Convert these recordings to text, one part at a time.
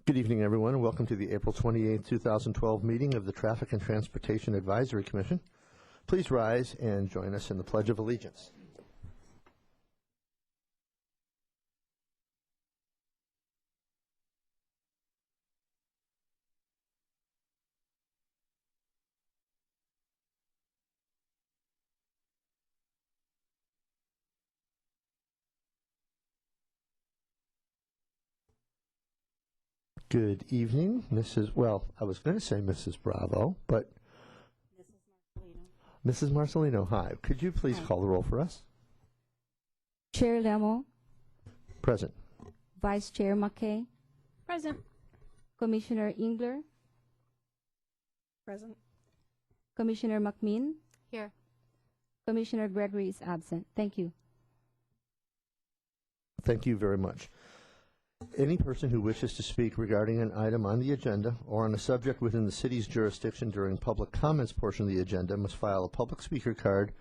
Good evening, everyone, and welcome to the April 28, 2012 meeting of the Traffic and Transportation Advisory Commission. Please rise and join us in the Pledge of Allegiance. Good evening, I was going to say Mrs. Bravo, but Mrs. Marcelino, hi. Could you please call the roll for us? Chair Lemo. Present. Vice Chair Mccain. Present. Commissioner Engler. Present. Commissioner McMean. Here. Commissioner Gregory is absent. Thank you. Thank you very much. Any person who wishes to speak regarding an item on the agenda or on a subject within the city's jurisdiction during public comments portion of the agenda must file a public speaker card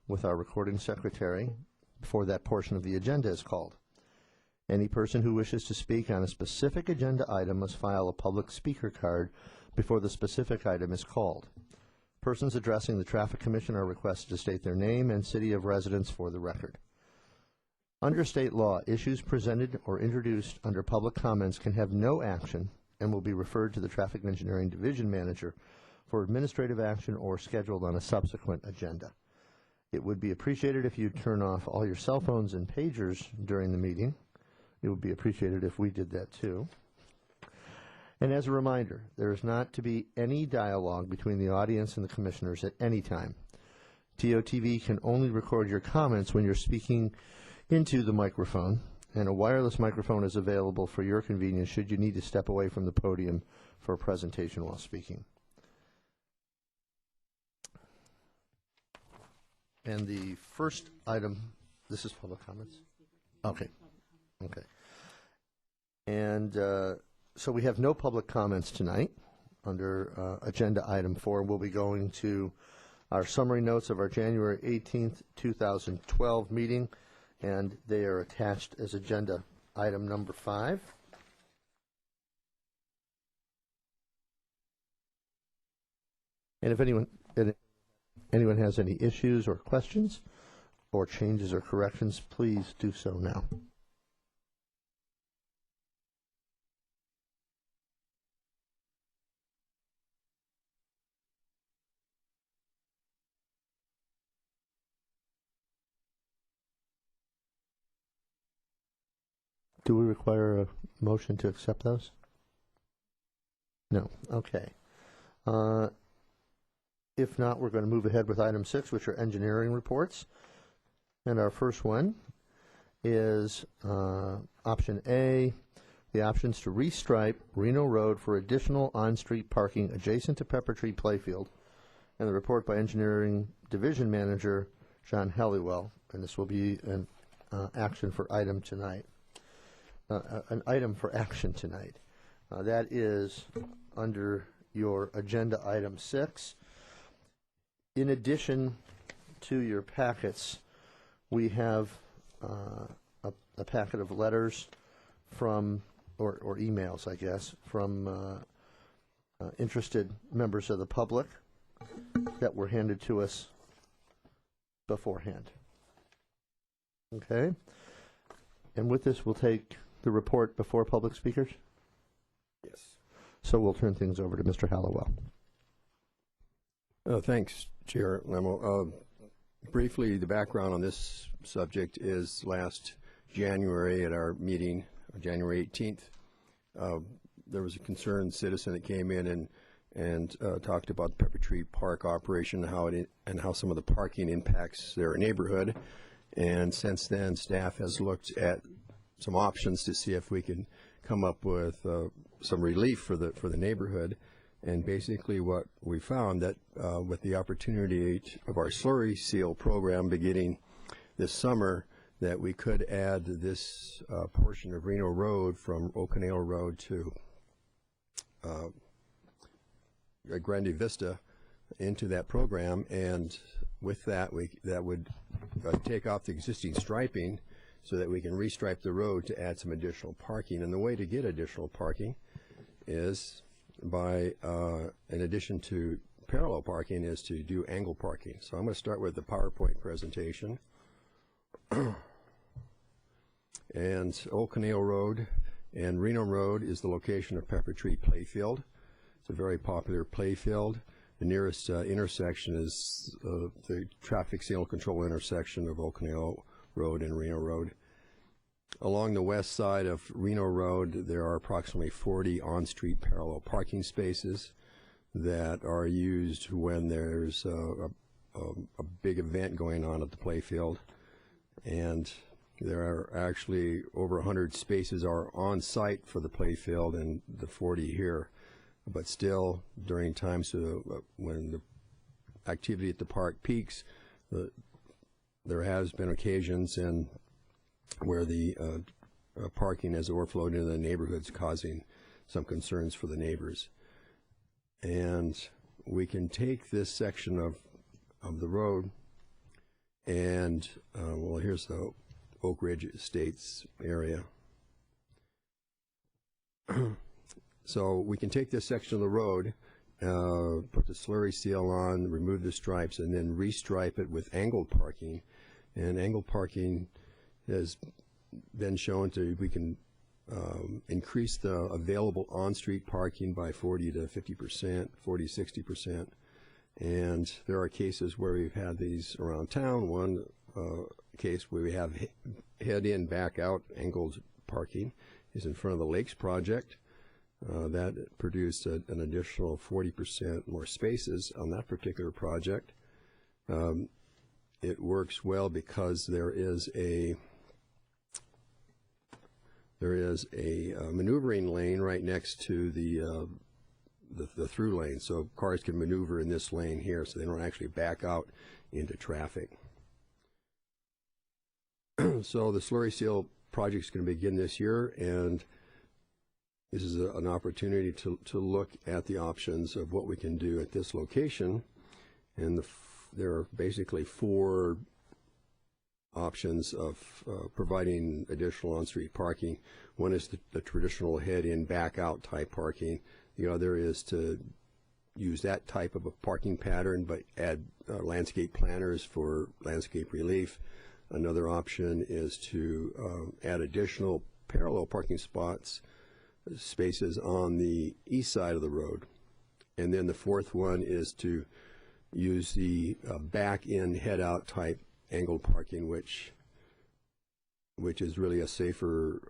with our recording secretary before that portion of the agenda is called. Any person who wishes to speak on a specific agenda item must file a public speaker card before the specific item is called. Persons addressing the Traffic Commission are requested to state their name and city of residence for the record. Under state law, issues presented or introduced under public comments can have no action and will be referred to the Traffic Engineering Division Manager for administrative action or scheduled on a subsequent agenda. It would be appreciated if you turn off all your cell phones and pagers during the meeting. It would be appreciated if we did that too. And as a reminder, there is not to be any dialogue between the audience and the commissioners at any time. TOTV can only record your comments when you're speaking into the microphone, and a wireless microphone is available for your convenience should you need to step away from the podium for a presentation while speaking. And the first item, this is public comments? Okay. And so we have no public comments tonight under agenda item 4. We'll be going to our summary notes of our January 18th, 2012 meeting, and they are attached as agenda item number 5. And if anyone has any issues or questions or changes or corrections, please do so now. Do we require a motion to accept those? No. Okay. If not, we're going to move ahead with item 6, which are engineering reports. And our first one is option A, the options to restripe Reno Road for additional on-street parking adjacent to Pepper Tree Playfield, and the report by Engineering Division Manager John Halliwell. And this will be an action for item tonight. An item for action tonight. That is under your agenda item 6. In addition to your packets, we have a packet of letters from, or emails, I guess, from interested members of the public that were handed to us beforehand. Okay? And with this, we'll take the report before public speakers? Yes. So we'll turn things over to Mr. Halliwell. Thanks, Chair Lemo. Briefly, the background on this subject is last January at our meeting, January 18th, there was a concerned citizen that came in and talked about the Pepper Tree Park operation, and how some of the parking impacts their neighborhood. And since then, staff has looked at some options to see if we can come up with some relief for the neighborhood. And basically what we found that with the opportunity of our slurry seal program beginning this summer, that we could add this portion of Reno Road from O'Connell Road to Grande Vista into that program. And with that, that would take off the existing striping so that we can restripe the road to add some additional parking. And the way to get additional parking is by, in addition to parallel parking, is to do angle parking. So I'm going to start with the PowerPoint presentation. And Old Canal Road and Reno Road is the location of Pepper Tree Playfield. It's a very popular playfield. The nearest intersection is the traffic signal control intersection of Old Canal Road and Reno Road. Along the west side of Reno Road, there are approximately 40 on-street parallel parking spaces that are used when there's a big event going on at the playfield. And there are actually over 100 spaces are on site for the playfield and the 40 here. But still, during times when the activity at the park peaks, there has been occasions where the parking has overflowed into the neighborhoods, causing some concerns for the neighbors. And we can take this section of the road, and well, here's the Oakridge Estates area. So we can take this section of the road, put the slurry seal on, remove the stripes, and then restripe it with angled parking. And angled parking has been shown to, we can increase the available on-street parking by 40 to 50%, 40, 60%. And there are cases where we've had these around town. One case where we have head-in, back-out angled parking is in front of the Lakes project. That produced an additional 40% more spaces on that particular project. It works well because there is a maneuvering lane right next to the through lane, so cars can maneuver in this lane here, so they don't actually back out into traffic. So the slurry seal project is going to begin this year, and this is an opportunity to look at the options of what we can do at this location. And there are basically 4 options of providing additional on-street parking. One is the traditional head-in, back-out type parking. The other is to use that type of a parking pattern but add landscape planters for landscape relief. Another option is to add additional parallel parking spaces on the east side of the road. And then the fourth one is to use the back-in, head-out type angled parking, which is really a safer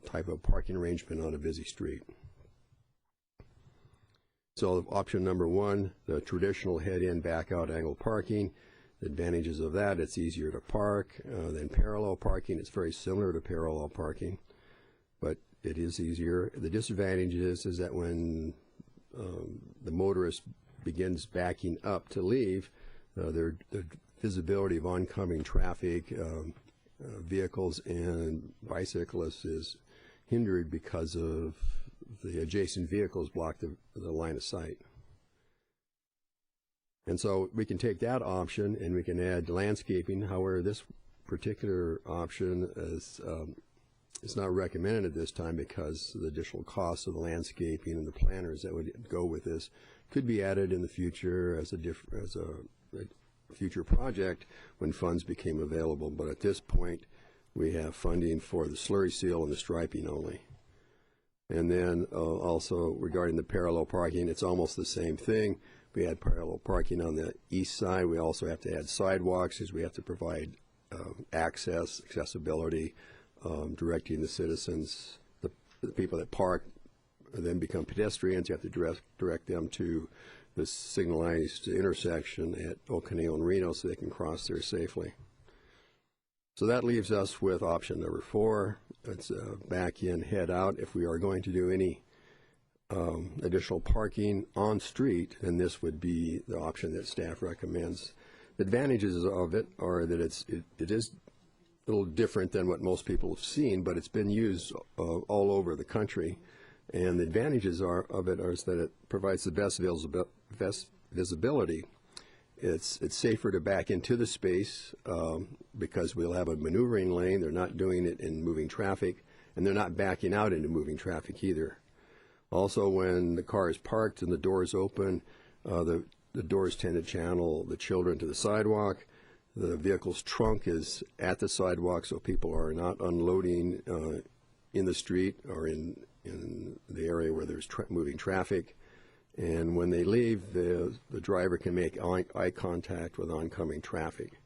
type of parking arrangement on a busy street. So option number 1, the traditional head-in, back-out angled parking. The advantages of that, it's easier to park than parallel parking. It's very similar to parallel parking, but it is easier. The disadvantage is that when the motorist begins backing up to leave, the visibility of oncoming traffic, vehicles and bicyclists is hindered because of the adjacent vehicles block the line of sight. And so we can take that option and we can add landscaping. However, this particular option is it's not recommended at this time because of the additional costs of the landscaping and the planters that would go with this could be added in the future as a future project when funds became available. But at this point, we have funding for the slurry seal and the striping only. And then also regarding the parallel parking, it's almost the same thing. We had parallel parking on the east side. We also have to add sidewalks as we have to provide accessibility, directing the citizens, the people that park then become pedestrians. You have to direct them to the signalized intersection at Old Canal and Reno so they can cross there safely. So that leaves us with option number 4. It's back in, head out. If we are going to do any additional parking on street, then this would be the option that staff recommends. The advantages of it are that it is a little different than what most people have seen, but it's been used all over the country. And the advantages of it are that it provides the best visibility. It's safer to back into the space because we'll have a maneuvering lane. They're not doing it in moving traffic, and they're not backing out into moving traffic either. Also, when the car is parked and the doors open, the doors tend to channel the children to the sidewalk. The vehicle's trunk is at the sidewalk, so people are not unloading in the street or in the area where there's moving traffic. And when they leave, the driver can make eye contact with oncoming traffic.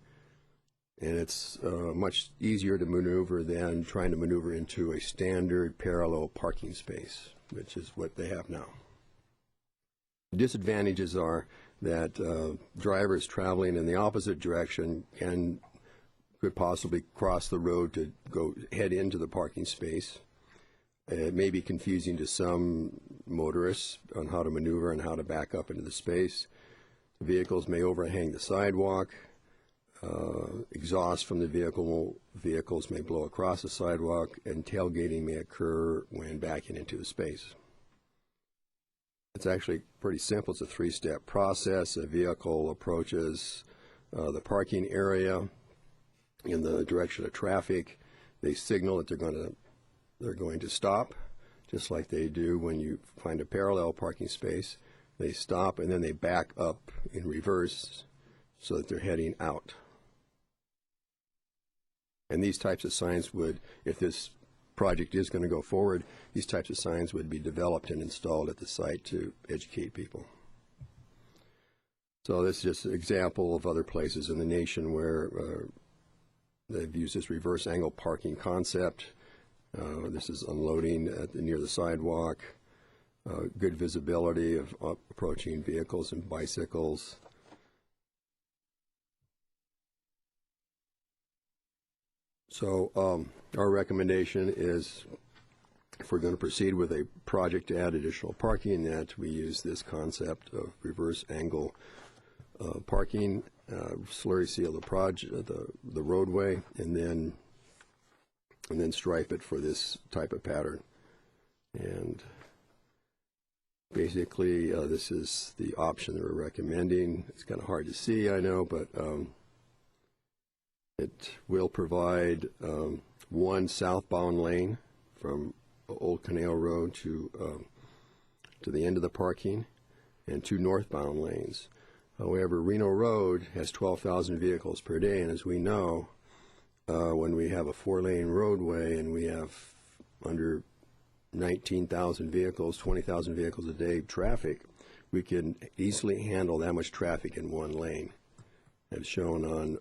And it's much easier to maneuver than trying to maneuver into a standard parallel parking space, which is what they have now. The disadvantages are that drivers traveling in the opposite direction could possibly cross the road to go head into the parking space. It may be confusing to some motorists on how to maneuver and how to back up into the space. The vehicles may overhang the sidewalk. Exhaust from the vehicles may blow across the sidewalk, and tailgating may occur when backing into the space. It's actually pretty simple. It's a three-step process. A vehicle approaches the parking area in the direction of traffic. They signal that they're going to stop, just like they do when you find a parallel parking space. They stop and then they back up in reverse so that they're heading out. And these types of signs would, if this project is going to go forward, these types of signs would be developed and installed at the site to educate people. So this is just an example of other places in the nation where they've used this reverse angle parking concept. This is unloading near the sidewalk, good visibility of approaching vehicles and bicycles. So our recommendation is, if we're going to proceed with a project to add additional parking, that we use this concept of reverse angle parking, slurry seal the roadway, and then stripe it for this type of pattern. And basically, this is the option that we're recommending. It's kind of hard to see, I know, but it will provide one southbound lane from Old Canal Road to the end of the parking, and two northbound lanes. However, Reno Road has 12,000 vehicles per day, and as we know, when we have a 4-lane roadway and we have under 19,000 vehicles, 20,000 vehicles a day traffic, we can easily handle that much traffic in one lane. As shown on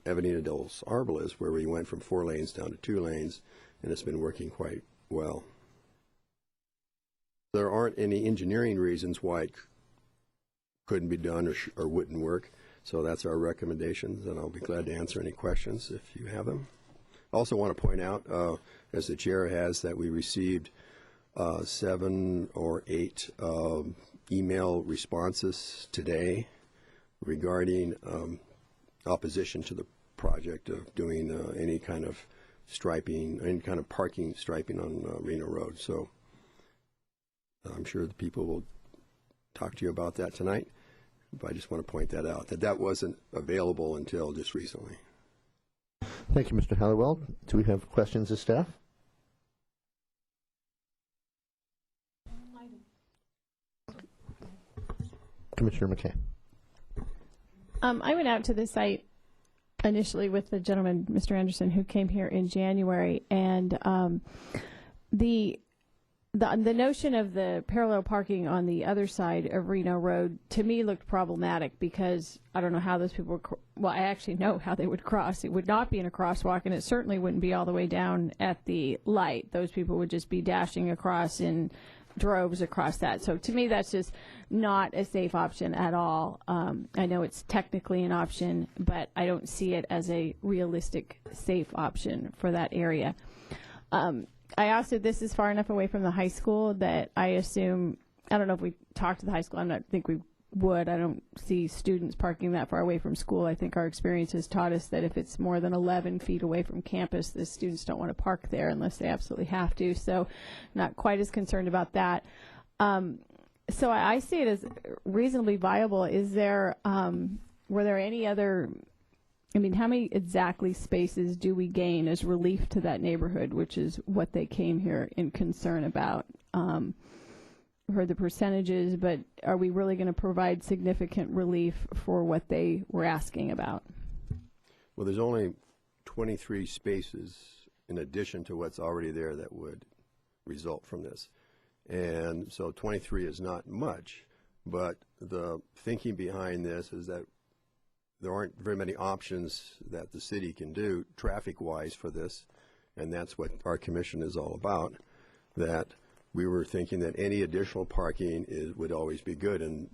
Avenida de los Árboles, where we went from 4 lanes down to 2 lanes, and it's been working quite well. There aren't any engineering reasons why it couldn't be done or wouldn't work, so that's our recommendations, and I'll be glad to answer any questions if you have them. I also want to point out, as the chair has, that we received 7 or 8 email responses today regarding opposition to the project of doing any kind of striping, any kind of parking striping on Reno Road. So I'm sure the people will talk to you about that tonight, but I just want to point that out, that wasn't available until just recently. Thank you, Mr. Halliwell. Do we have questions of staff? Commissioner McCain. I went out to the site initially with the gentleman, Mr. Anderson, who came here in January, and the notion of the parallel parking on the other side of Reno Road to me looked problematic, because I don't know how those people would, well, I actually know how they would cross. It would not be in a crosswalk, and it certainly wouldn't be all the way down at the light. Those people would just be dashing across in droves across that. So to me, that's just not a safe option at all. I know it's technically an option, but I don't see it as a realistic, safe option for that area. I also, this is far enough away from the high school that I assume, I don't know if we talked to the high school, I think we would. I don't see students parking that far away from school. I think our experience has taught us that if it's more than 11 feet away from campus, the students don't want to park there unless they absolutely have to. So not quite as concerned about that. So I see it as reasonably viable. Is there, were there any other I mean, how many exactly spaces do we gain as relief to that neighborhood, which is what they came here in concern about? Heard the percentages, but are we really going to provide significant relief for what they were asking about? Well, there's only 23 spaces in addition to what's already there that would result from this. And so 23 is not much, but the thinking behind this is that there aren't very many options that the city can do traffic-wise for this, and that's what our commission is all about, that we were thinking that any additional parking would always be good and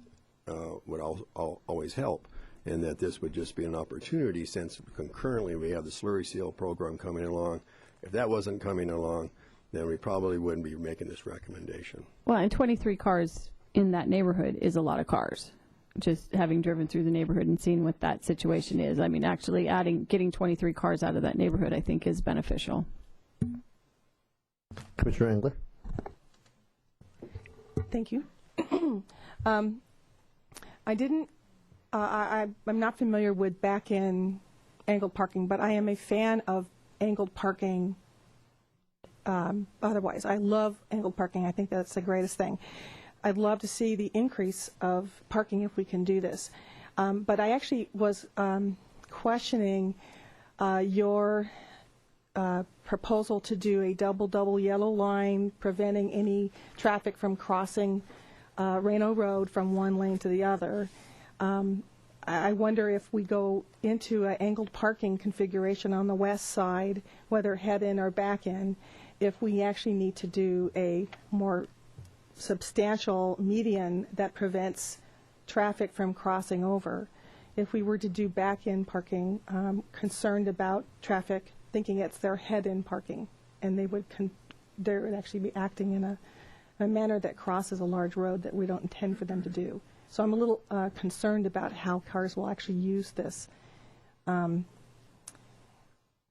would always help, and that this would just be an opportunity since concurrently we have the slurry seal program coming along. If that wasn't coming along, then we probably wouldn't be making this recommendation. Well, and 23 cars in that neighborhood is a lot of cars. Just having driven through the neighborhood and seeing what that situation is. I mean, actually getting 23 cars out of that neighborhood, I think, is beneficial. Commissioner Engler? Thank you. I'm not familiar with back-end angled parking, but I am a fan of angled parking otherwise. I love angled parking. I think that's the greatest thing. I'd love to see the increase of parking if we can do this. But I actually was questioning your proposal to do a double yellow line preventing any traffic from crossing Reno Road from one lane to the other. I wonder if we go into an angled parking configuration on the west side, whether head-in or back-in, if we actually need to do a more substantial median that prevents traffic from crossing over. If we were to do back-in parking, concerned about traffic thinking it's their head-in parking, and they would actually be acting in a manner that crosses a large road that we don't intend for them to do. So I'm a little concerned about how cars will actually use this. And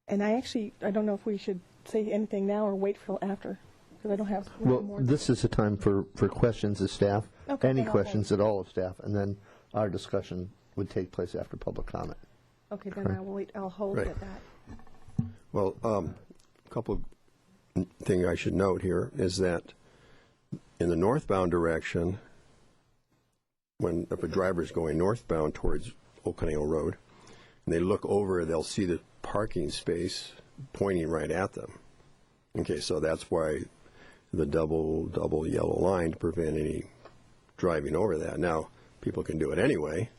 I don't know if we should say anything now or wait till after, because I don't have Well, more. this is a time for questions of staff, Okay, any then I'll questions at all of staff, and then our discussion would take place after public comment. Okay, then I will wait. I'll hold Right. at that. Well, a couple of things I should note here is that in the northbound direction, if a driver is going northbound towards Okaneo Road, and they look over, they'll see the parking space pointing right at them. Okay, so that's why the double yellow line to prevent any driving over that. Now, people can do it anyway,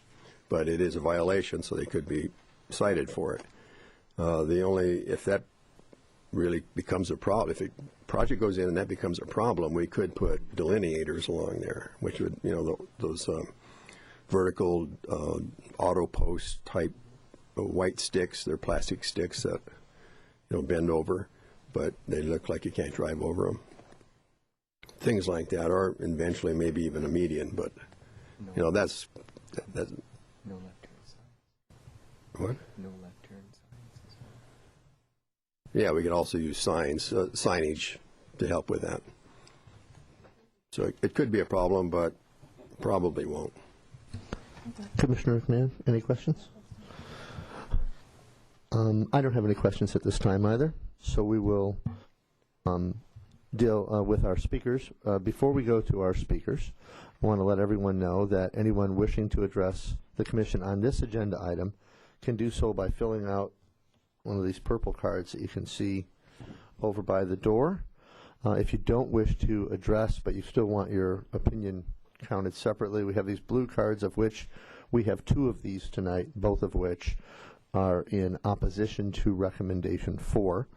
but it is a violation, so they could be cited for it. If that really becomes a problem, if a project goes in and that becomes a problem, we could put delineators along there, which would, those vertical auto post type white sticks. They're plastic sticks that bend over, but they look like you can't drive over them. Things like that, or eventually maybe even a median, but that's No left turn signs. what? No left turn signs as well. Yeah, we could also use signage to help with that. So it could be a problem, but probably won't. Commissioner McMahon, any questions? I don't have any questions at this time either, so we will deal with our speakers. Before we go to our speakers, I want to let everyone know that anyone wishing to address the Commission on this agenda item can do so by filling out one of these purple cards that you can see over by the door. If you don't wish to address, but you still want your opinion counted separately, we have these blue cards, of which we have 2 of these tonight, both of which are in opposition to recommendation 4.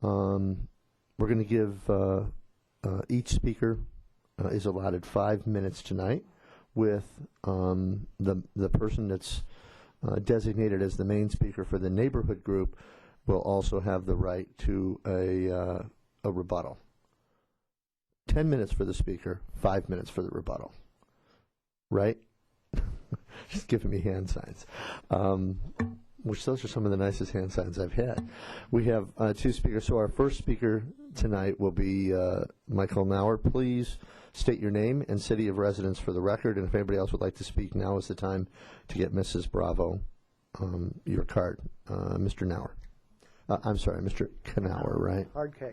We're going to give each speaker is allotted 5 minutes tonight, with the person that's designated as the main speaker for the neighborhood group will also have the right to a rebuttal. 10 minutes for the speaker, 5 minutes for the rebuttal. Right? Just giving me hand signs. Which those are some of the nicest hand signs I've had. We have 2 speakers. So our first speaker tonight will be Michael Nauer. Please state your name and city of residence for the record. And if anybody else would like to speak, now is the time to get Mrs. Bravo your card, Mr. Nauer. I'm sorry, Mr. Knauer, right? Hard K.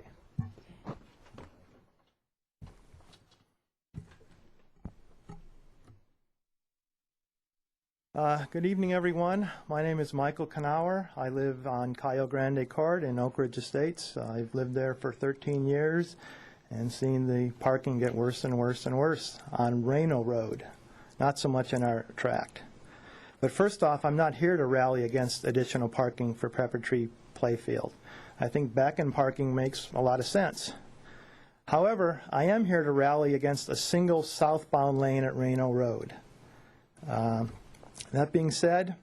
Good evening, everyone. My name is Michael Knauer. I live on Cayo Grande Court in Oakridge Estates. I've lived there for 13 years and seen the parking get worse and worse and worse on Reno Road, not so much in our tract. But first off, I'm not here to rally against additional parking for Pepper Tree Playfield. I think back-end parking makes a lot of sense. However, I am here to rally against a single southbound lane at Reno Road. That being said,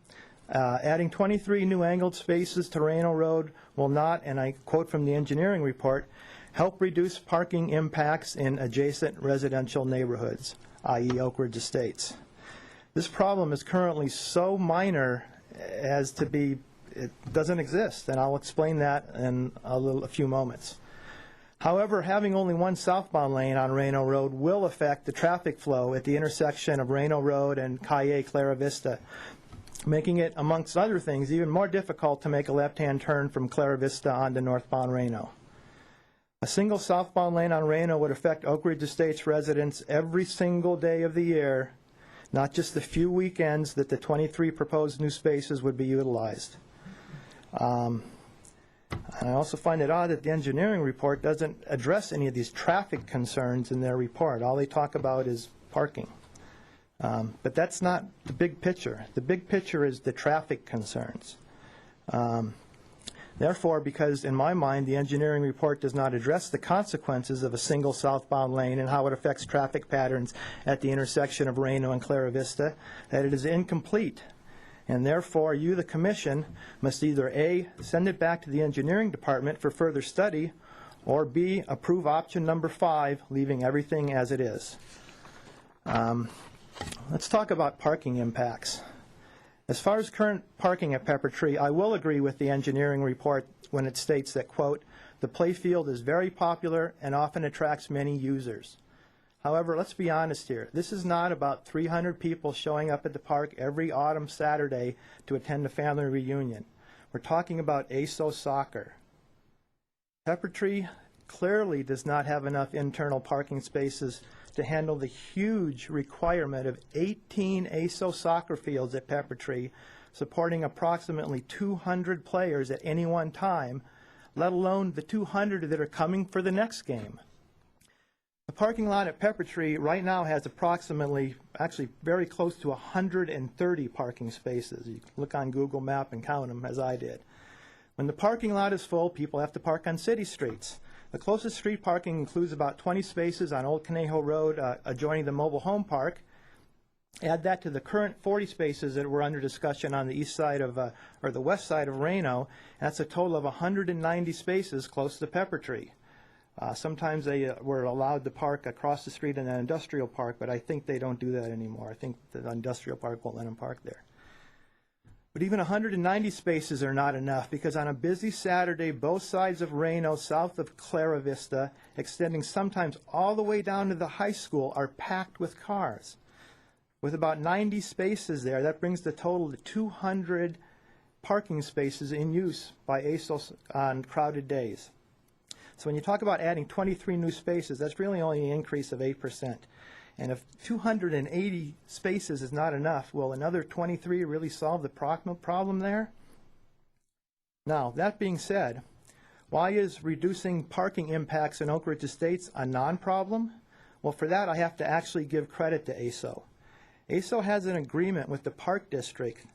adding 23 new angled spaces to Reno Road will not, and I quote from the engineering report, help reduce parking impacts in adjacent residential neighborhoods, i.e. Oakridge Estates. This problem is currently so minor as to be, it doesn't exist, and I'll explain that in a few moments. However, having only one southbound lane on Reno Road will affect the traffic flow at the intersection of Reno Road and Calle Clara Vista, making it, amongst other things, even more difficult to make a left-hand turn from Clara Vista onto northbound Reno. A single southbound lane on Reno would affect Oakridge Estates residents every single day of the year, not just the few weekends that the 23 proposed new spaces would be utilized. I also find it odd that the engineering report doesn't address any of these traffic concerns in their report. All they talk about is parking. But that's not the big picture. The big picture is the traffic concerns. Therefore, because in my mind the engineering report does not address the consequences of a single southbound lane and how it affects traffic patterns at the intersection of Reno and Clara Vista, that it is incomplete. And therefore, you, the Commission, must either A, send it back to the Engineering Department for further study, or B, approve option number 5, leaving everything as it is. Let's talk about parking impacts. As far as current parking at Pepper Tree, I will agree with the engineering report when it states that, quote, the playfield is very popular and often attracts many users. However, let's be honest here. This is not about 300 people showing up at the park every autumn Saturday to attend a family reunion. We're talking about ASO soccer. Pepper Tree clearly does not have enough internal parking spaces to handle the huge requirement of 18 ASO soccer fields at Pepper Tree, supporting approximately 200 players at any one time, let alone the 200 that are coming for the next game. The parking lot at Pepper Tree right now has approximately, actually very close to 130 parking spaces. You can look on Google Map and count them, as I did. When the parking lot is full, people have to park on city streets. The closest street parking includes about 20 spaces on Old Conejo Road adjoining the mobile home park. Add that to the current 40 spaces that were under discussion on the east side of, or the west side of Reno. That's a total of 190 spaces close to Pepper Tree. Sometimes they were allowed to park across the street in an industrial park, but I think they don't do that anymore. I think the industrial park won't let them park there. But even 190 spaces are not enough, because on a busy Saturday, both sides of Reno, south of Clara Vista, extending sometimes all the way down to the high school, are packed with cars. With about 90 spaces there, that brings the total to 200 parking spaces in use by ASOS on crowded days. So when you talk about adding 23 new spaces, that's really only an increase of 8%. And if 280 spaces is not enough, will another 23 really solve the problem there? Now, that being said, why is reducing parking impacts in Oakridge Estates a non-problem? Well, for that, I have to actually give credit to ASO. ASO has an agreement with the Park District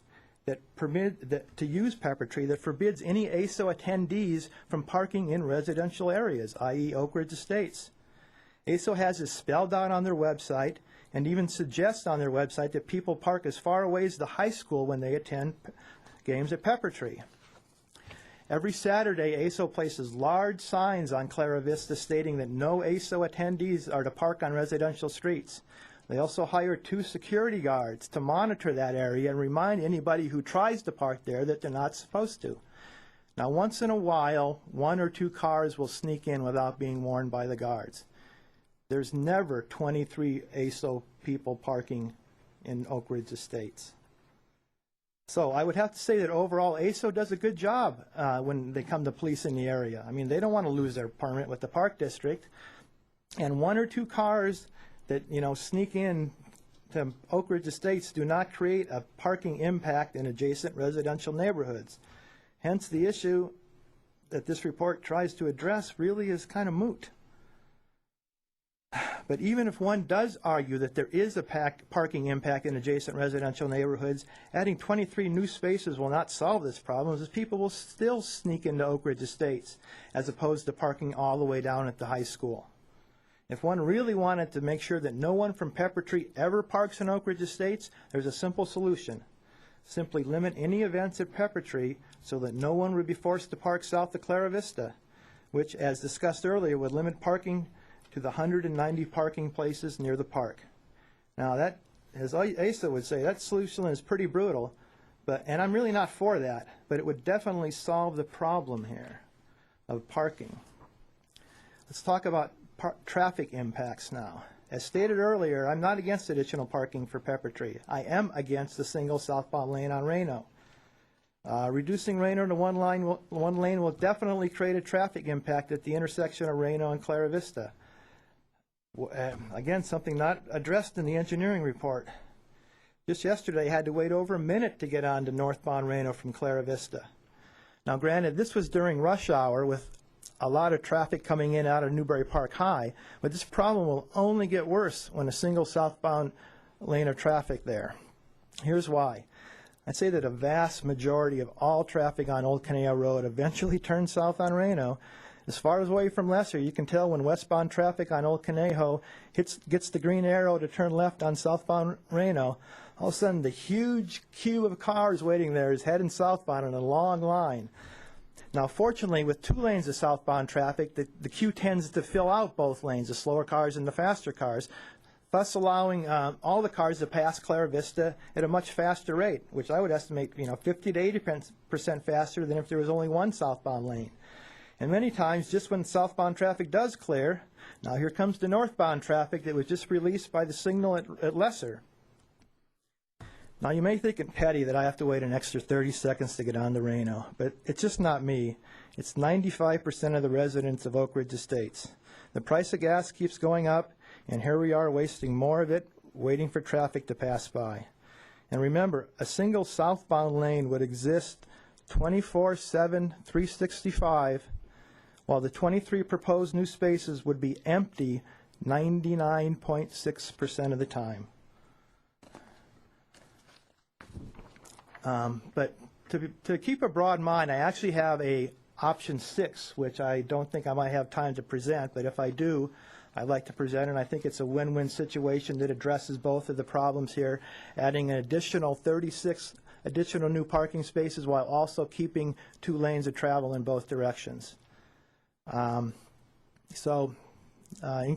to use Pepper Tree that forbids any ASO attendees from parking in residential areas, i.e. Oakridge Estates. ASO has this spelled out on their website and even suggests on their website that people park as far away as the high school when they attend games at Pepper Tree. Every Saturday, ASO places large signs on Clara Vista stating that no ASO attendees are to park on residential streets. They also hire 2 security guards to monitor that area and remind anybody who tries to park there that they're not supposed to. Now, once in a while, 1 or 2 cars will sneak in without being warned by the guards. There's never 23 ASO people parking in Oakridge Estates. So I would have to say that overall ASO does a good job when they come to policing the area. I mean, they don't want to lose their permit with the Park District. And 1 or 2 cars that, sneak in to Oakridge Estates do not create a parking impact in adjacent residential neighborhoods. Hence, the issue that this report tries to address really is kind of moot. But even if one does argue that there is a parking impact in adjacent residential neighborhoods, adding 23 new spaces will not solve this problem, as people will still sneak into Oakridge Estates as opposed to parking all the way down at the high school. If one really wanted to make sure that no one from Pepper Tree ever parks in Oakridge Estates, there's a simple solution. Simply limit any events at Pepper Tree so that no one would be forced to park south of Clara Vista, which, as discussed earlier, would limit parking to the 190 parking places near the park. Now that, as Asa would say, that solution is pretty brutal, and I'm really not for that, but it would definitely solve the problem here of parking. Let's talk about traffic impacts now. As stated earlier, I'm not against additional parking for Pepper Tree. I am against the single southbound lane on Reno. Reducing Reno to one lane will definitely create a traffic impact at the intersection of Reno and Clara Vista. Again, something not addressed in the engineering report. Just yesterday, I had to wait over a minute to get on to northbound Reno from Clara Vista. Now, granted, this was during rush hour with a lot of traffic coming in out of Newbury Park High, but this problem will only get worse when a single southbound lane of traffic there. Here's why. I'd say that a vast majority of all traffic on Old Caneo Road eventually turns south on Reno. As far as away from Lesser, you can tell when westbound traffic on Old Conejo gets the green arrow to turn left on southbound Reno. All of a sudden, the huge queue of cars waiting there is heading southbound in a long line. Now, fortunately, with 2 lanes of southbound traffic, the queue tends to fill out both lanes, the slower cars and the faster cars, thus allowing all the cars to pass Clara Vista at a much faster rate, which I would estimate 50 to 80% faster than if there was only 1 southbound lane. And many times, just when southbound traffic does clear, now here comes the northbound traffic that was just released by the signal at Lesser. Now, you may think it petty that I have to wait an extra 30 seconds to get on to Reno, but it's just not me. It's 95% of the residents of Oakridge Estates. The price of gas keeps going up, and here we are wasting more of it, waiting for traffic to pass by. And remember, a single southbound lane would exist 24/7, 365, while the 23 proposed new spaces would be empty 99.6% of the time. But to keep a broad mind, I actually have a option 6, which I don't think I might have time to present, but if I do, I'd like to present it, and I think it's a win-win situation that addresses both of the problems here, adding an additional 36 additional new parking spaces while also keeping 2 lanes of travel in both directions. In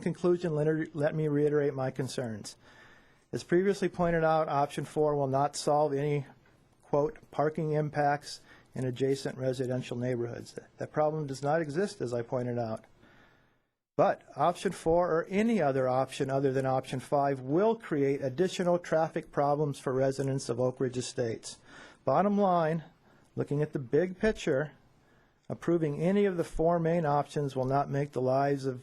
conclusion, let me reiterate my concerns. As previously pointed out, option 4 will not solve any, quote, parking impacts in adjacent residential neighborhoods. That problem does not exist, as I pointed out. But option 4 or any other option other than option 5 will create additional traffic problems for residents of Oakridge Estates. Bottom line, looking at the big picture, approving any of the 4 main options will not make the lives of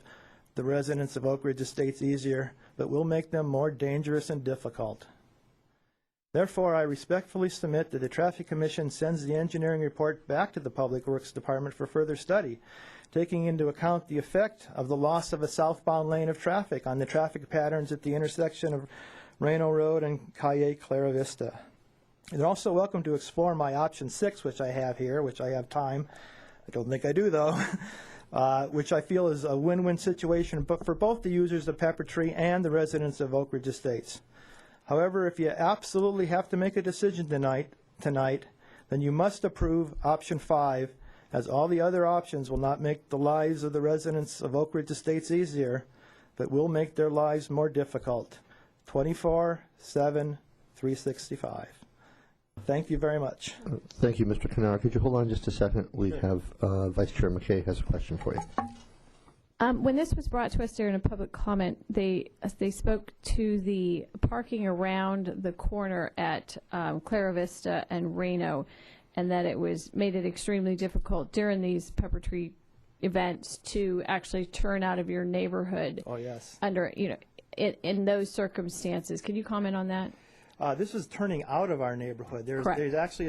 the residents of Oakridge Estates easier, but will make them more dangerous and difficult. Therefore, I respectfully submit that the Traffic Commission sends the engineering report back to the Public Works Department for further study, taking into account the effect of the loss of a southbound lane of traffic on the traffic patterns at the intersection of Reno Road and Calle Clara Vista. They're also welcome to explore my option 6, which I have here, which I have time. I don't think I do, though, which I feel is a win-win situation but for both the users of Pepper Tree and the residents of Oakridge Estates. However, if you absolutely have to make a decision tonight, then you must approve option 5, as all the other options will not make the lives of the residents of Oakridge Estates easier, but will make their lives more difficult. 24/7, 365. Thank you very much. Thank you, Mr. Canara. Could you hold on just a second? We have Vice Chair McKay has a question for you. When this was brought to us during a public comment, they spoke to the parking around the corner at Clara Vista and Reno, and that it made it extremely difficult during these pepper tree events to actually turn out of your neighborhood. Oh, yes. Under, in those circumstances. Can you comment on that? This is turning out of our neighborhood. There's actually,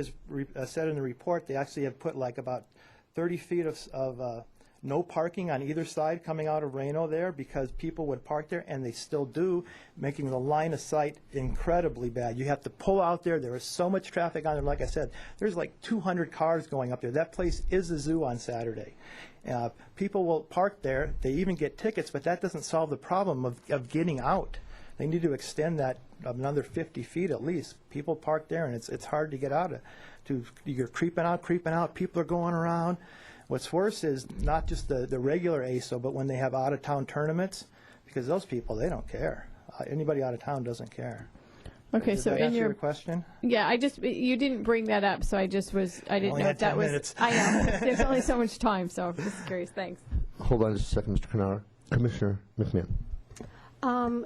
as said in the report, they actually have put like about 30 feet of no parking on either side coming out of Reno there, because people would park there, and they still do, making the line of sight incredibly bad. You have to pull out there. There is so much traffic on there. Like I said, there's like 200 cars going up there. That place is a zoo on Saturday. People will park there. They even get tickets, but that doesn't solve the problem of getting out. They need to extend that another 50 feet at least. People park there, and it's hard to get out of. You're creeping out. People are going around. What's worse is not just the regular ASO, but when they have out-of-town tournaments, because those people, they don't care. Anybody out of town doesn't care. Okay, Did so that in answer your question? Yeah, you didn't bring that up, so I didn't Only know had if that 10 was. minutes. I know. There's only so much time, so I'm just curious. Thanks. Hold on just a second, Mr. Canara. Commissioner McMahon.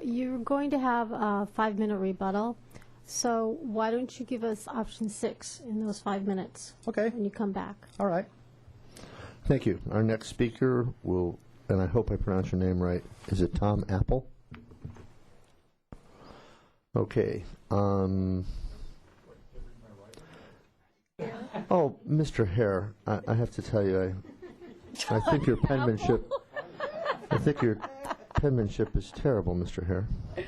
You're going to have a 5-minute rebuttal, so why don't you give us option 6 in those 5 minutes? Okay. When you come back. All right. Thank you. Our next speaker will, and I hope I pronounce your name right, is it Tom Apple? Okay. Oh, Mr. Hare, I have to tell you, I think your penmanship, is terrible, Mr. Hare. I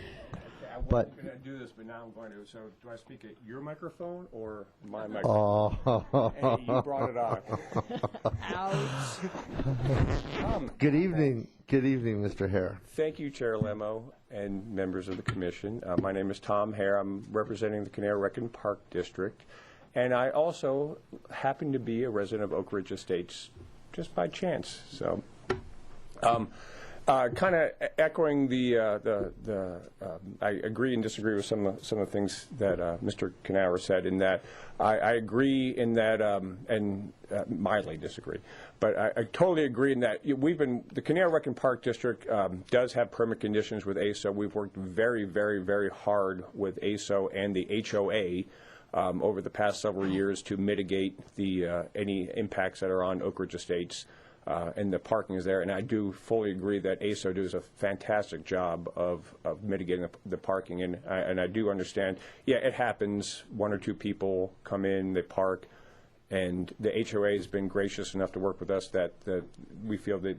wasn't going to do this, but now I'm going to. So do I speak at your microphone or my microphone? Oh. Hey, you brought it on. Ouch. Good evening, Mr. Hare. Thank you, Chair Lemo and members of the Commission. My name is Tom Hare. I'm representing the Canara-Reckin Park District, and I also happen to be a resident of Oakridge Estates just by chance. So, kind of echoing I agree and disagree with some of the things that Mr. Canara said. In that, I agree in that, and mildly disagree, but I totally agree in that the Canara-Reckin Park District does have permit conditions with ASO. We've worked very, very, very hard with ASO and the HOA over the past several years to mitigate any impacts that are on Oakridge Estates. And the parking is there, and I do fully agree that ASO does a fantastic job of mitigating the parking, and I do understand, yeah, it happens, 1 or 2 people come in, they park, and the HOA has been gracious enough to work with us that we feel that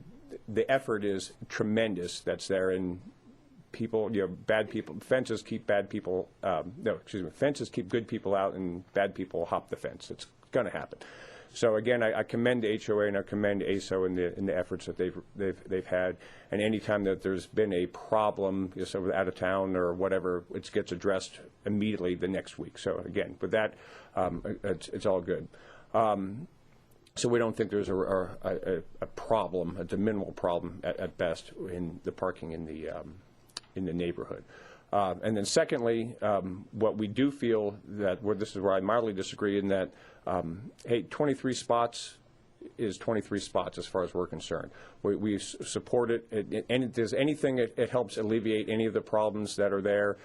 the effort is tremendous that's there, and people, bad people, fences keep good people out, and bad people hop the fence. It's going to happen. So again, I commend the HOA and I commend ASO in the efforts that they've had. And any time that there's been a problem, out of town or whatever, it gets addressed immediately the next week. So again, with that, it's all good. So we don't think there's a problem, a de minimal problem at best in the parking in the neighborhood. And then secondly, what we do feel this is where I mildly disagree in that, hey, 23 spots is 23 spots as far as we're concerned. We support it, and if there's anything, it helps alleviate any of the problems that are there.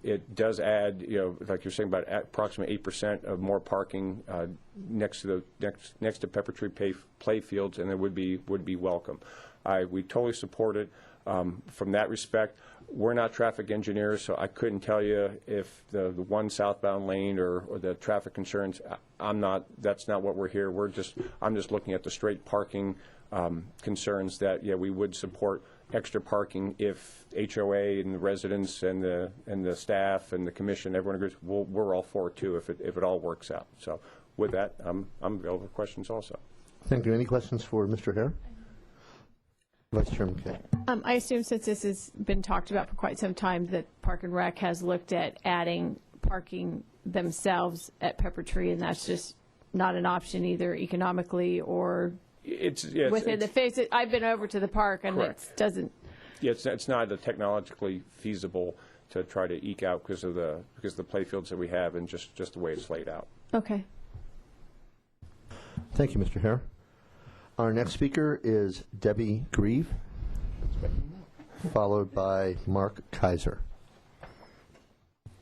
It does add, like you're saying, about approximately 8% of more parking next to Pepper Tree play fields, and it would be welcome. We totally support it from that respect. We're not traffic engineers, so I couldn't tell you if the one southbound lane or the traffic concerns. That's not what we're here. I'm just looking at the straight parking concerns that, yeah, we would support extra parking if HOA and the residents and the staff and the commission, everyone agrees. We're all for it too if it all works out. So with that, I'm available for questions also. Thank you. Any questions for Mr. Hare? Vice Chair McCain. I assume since this has been talked about for quite some time that Park and Rec has looked at adding parking themselves at Pepper Tree, and that's just not an option either economically or within the phase. I've been over to the park and correct. It doesn't. Yeah, it's not technologically feasible to try to eke out because of the play fields that we have and just the way it's laid out. Okay. Thank you, Mr. Hare. Our next speaker is Debbie Grieve. followed by Mark Kaiser.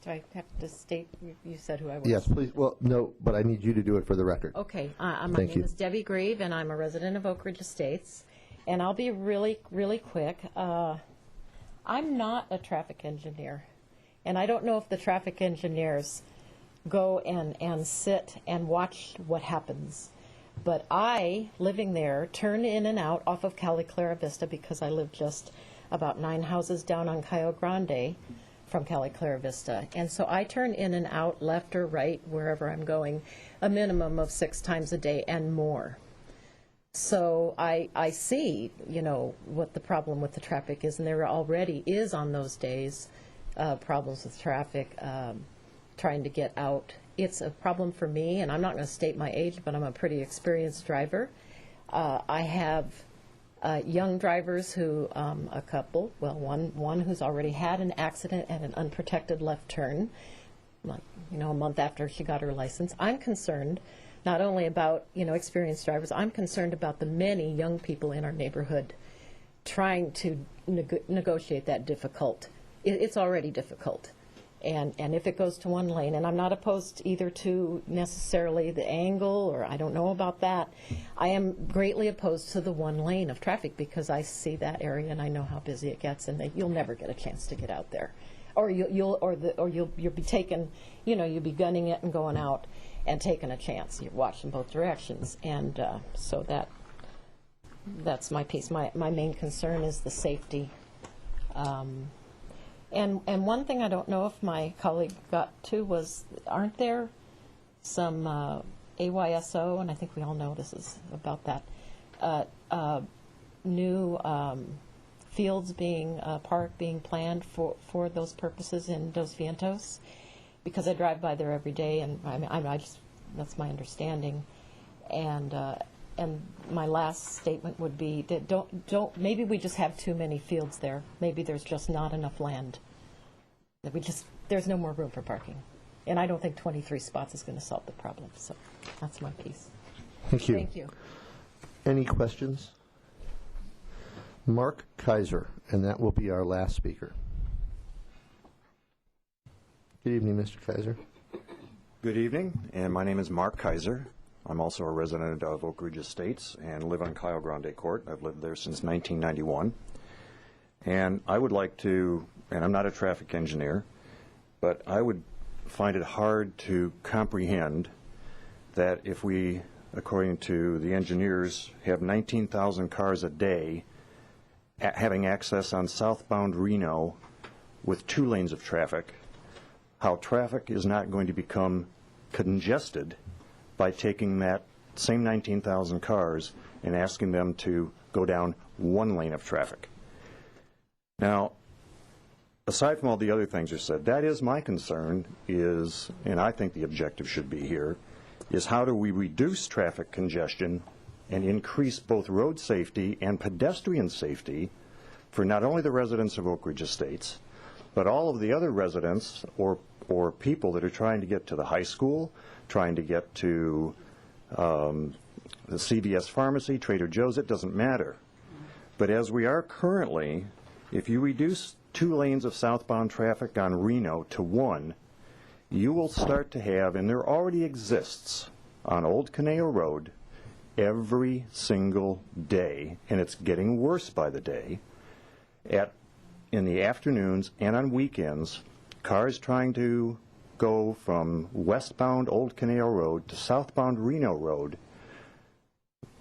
Do I have to state, you said who I was? Yes, please. Well, no, but I need you to do it for the record. Okay, my Thank name you. is Debbie Grieve, and I'm a resident of Oakridge Estates. And I'll be really, really quick. I'm not a traffic engineer, and I don't know if the traffic engineers go and sit and watch what happens. But I, living there, turn in and out off of Cali Clara Vista because I live just about 9 houses down on Cayo Grande from Cali Clara Vista. And so I turn in and out, left or right, wherever I'm going, a minimum of 6 times a day and more. So I see, you know, what the problem with the traffic is, and there already is on those days problems with traffic, trying to get out. It's a problem for me, and I'm not going to state my age, but I'm a pretty experienced driver. I have young drivers who, a couple, well, one who's already had an accident at an unprotected left turn, like, you know, a month after she got her license. I'm concerned not only about, you know, experienced drivers, I'm concerned about the many young people in our neighborhood trying to negotiate that difficult. It's already difficult. And if it goes to one lane, and I'm not opposed either to necessarily the angle, or I don't know about that, I am greatly opposed to the one lane of traffic because I see that area and I know how busy it gets, and that you'll never get a chance to get out there, or you'll be taking, you know, you'll be gunning it and going out and taking a chance. You're watching both directions, and so that's my piece. My main concern is the safety. And one thing I don't know if my colleague got to was, aren't there some AYSO, and I think we all know this is about that, new fields being, park being planned for those purposes in Dos Vientos? Because I drive by there every day, and I just, that's my understanding. And my last statement would be that don't maybe we just have too many fields there. Maybe there's just not enough land. That there's no more room for parking. And I don't think 23 spots is going to solve the problem. So that's my piece. Thank you. Thank you. Any questions? Mark Kaiser, and that will be our last speaker. Good evening, Mr. Kaiser. Good evening, and my name is Mark Kaiser. I'm also a resident of Oakridge Estates and live on Cayo Grande Court. I've lived there since 1991. And I would like to, and I'm not a traffic engineer, but I would find it hard to comprehend that if we, according to the engineers, have 19,000 cars a day having access on southbound Reno with 2 lanes of traffic, how traffic is not going to become congested by taking that same 19,000 cars and asking them to go down 1 lane of traffic. Now, aside from all the other things you said, that is my concern is, and I think the objective should be here, is how do we reduce traffic congestion and increase both road safety and pedestrian safety for not only the residents of Oakridge Estates, but all of the other residents or people that are trying to get to the high school, trying to get to the CVS pharmacy, Trader Joe's, it doesn't matter. But as we are currently, if you reduce 2 lanes of southbound traffic on Reno to 1, you will start to have, and there already exists on Old Conejo Road every single day, and it's getting worse by the day, in the afternoons and on weekends, cars trying to go from westbound Old Conejo Road to southbound Reno Road,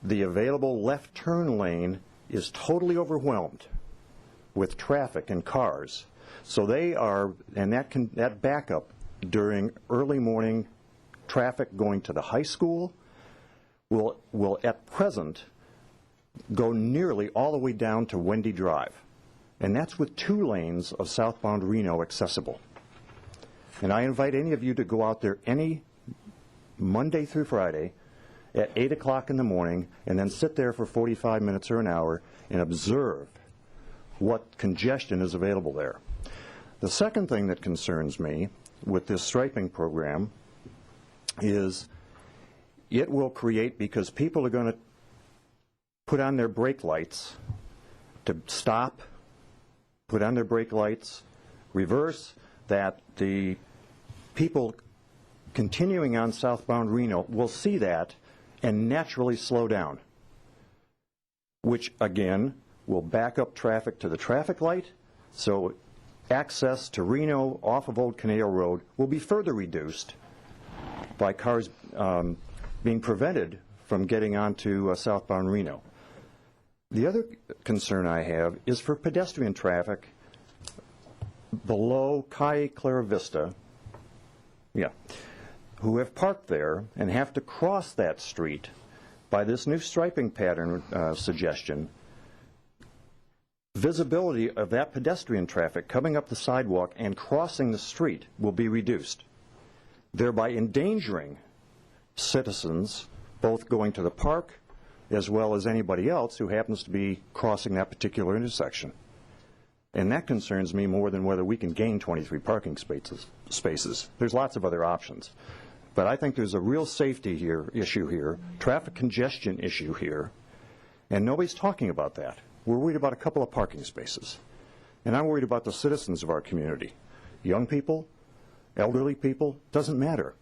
the available left turn lane is totally overwhelmed with traffic and cars. So they are, and that backup during early morning traffic going to the high school will at present go nearly all the way down to Wendy Drive. And that's with 2 lanes of southbound Reno accessible. And I invite any of you to go out there any Monday through Friday at 8 o'clock in the morning and then sit there for 45 minutes or an hour and observe what congestion is available there. The second thing that concerns me with this striping program is it will create, because people are going to put on their brake lights to stop put on their brake lights, reverse, that the people continuing on southbound Reno will see that and naturally slow down, which again will back up traffic to the traffic light, so access to Reno off of Old Canale Road will be further reduced by cars being prevented from getting onto southbound Reno. The other concern I have is for pedestrian traffic below Calle Clara Vista, who have parked there and have to cross that street by this new striping pattern suggestion. Visibility of that pedestrian traffic coming up the sidewalk and crossing the street will be reduced, thereby endangering citizens both going to the park as well as anybody else who happens to be crossing that particular intersection. And that concerns me more than whether we can gain 23 parking spaces. There's lots of other options. But I think there's a real safety issue here, traffic congestion issue here, and nobody's talking about that. We're worried about a couple of parking spaces. And I'm worried about the citizens of our community. Young people, elderly people, doesn't matter.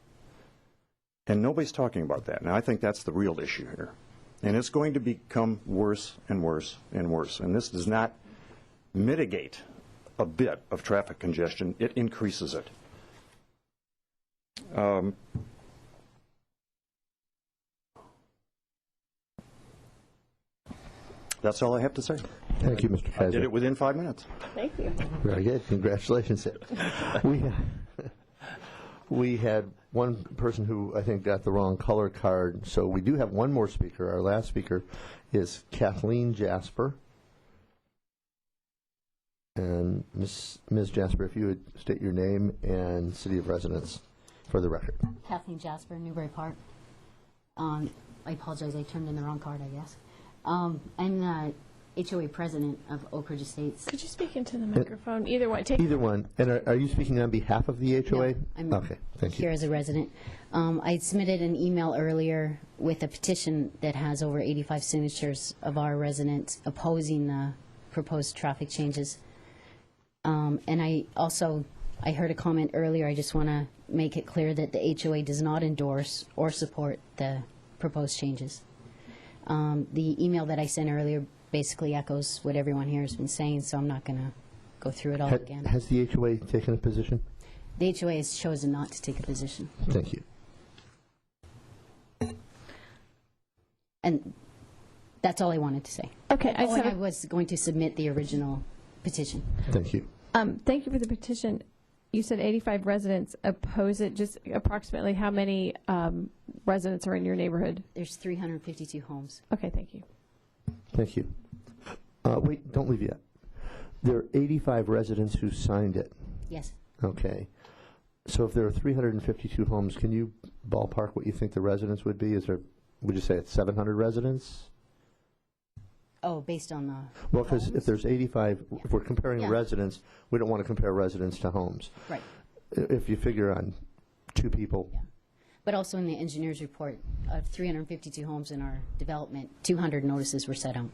And nobody's talking about that. And I think that's the real issue here. And it's going to become worse and worse and worse. And this does not mitigate a bit of traffic congestion. It increases it. That's all I have to say. Thank you, Mr. Kaiser. I did it within 5 minutes. Thank you. Very good. Congratulations. We had one person who I think got the wrong color card, so we do have one more speaker. Our last speaker is Kathleen Jasper. And Ms. Jasper, if you would state your name and city of residence for the record. Kathleen Jasper, Newbury Park. I apologize, I turned in the wrong card, I guess. I'm the HOA president of Oakridge Estates. Could you speak into the microphone? Either one. Either one. And are you speaking on behalf of the HOA? No, I'm okay, thank here you. as a resident. I submitted an email earlier with a petition that has over 85 signatures of our residents opposing the proposed traffic changes. And I heard a comment earlier. I just want to make it clear that the HOA does not endorse or support the proposed changes. The email that I sent earlier basically echoes what everyone here has been saying, so I'm not going to go through it all again. Has the HOA taken a position? The HOA has chosen not to take a position. Thank you. And that's all I wanted to say. Okay. I was going to submit the original petition. Thank you. Thank you for the petition. You said 85 residents oppose it. Just approximately how many residents are in your neighborhood? There's 352 homes. Okay, thank you. Thank you. Wait, don't leave yet. There are 85 residents who signed it. Yes. Okay. So if there are 352 homes, can you ballpark what you think the residents would be? Would you say it's 700 residents? Oh, based on the Well, because if there's 85, if we're comparing residents, we don't want to compare residents to homes. Right. If you figure on 2 people. Yeah. But also in the engineer's report, of 352 homes in our development, 200 notices were sent out.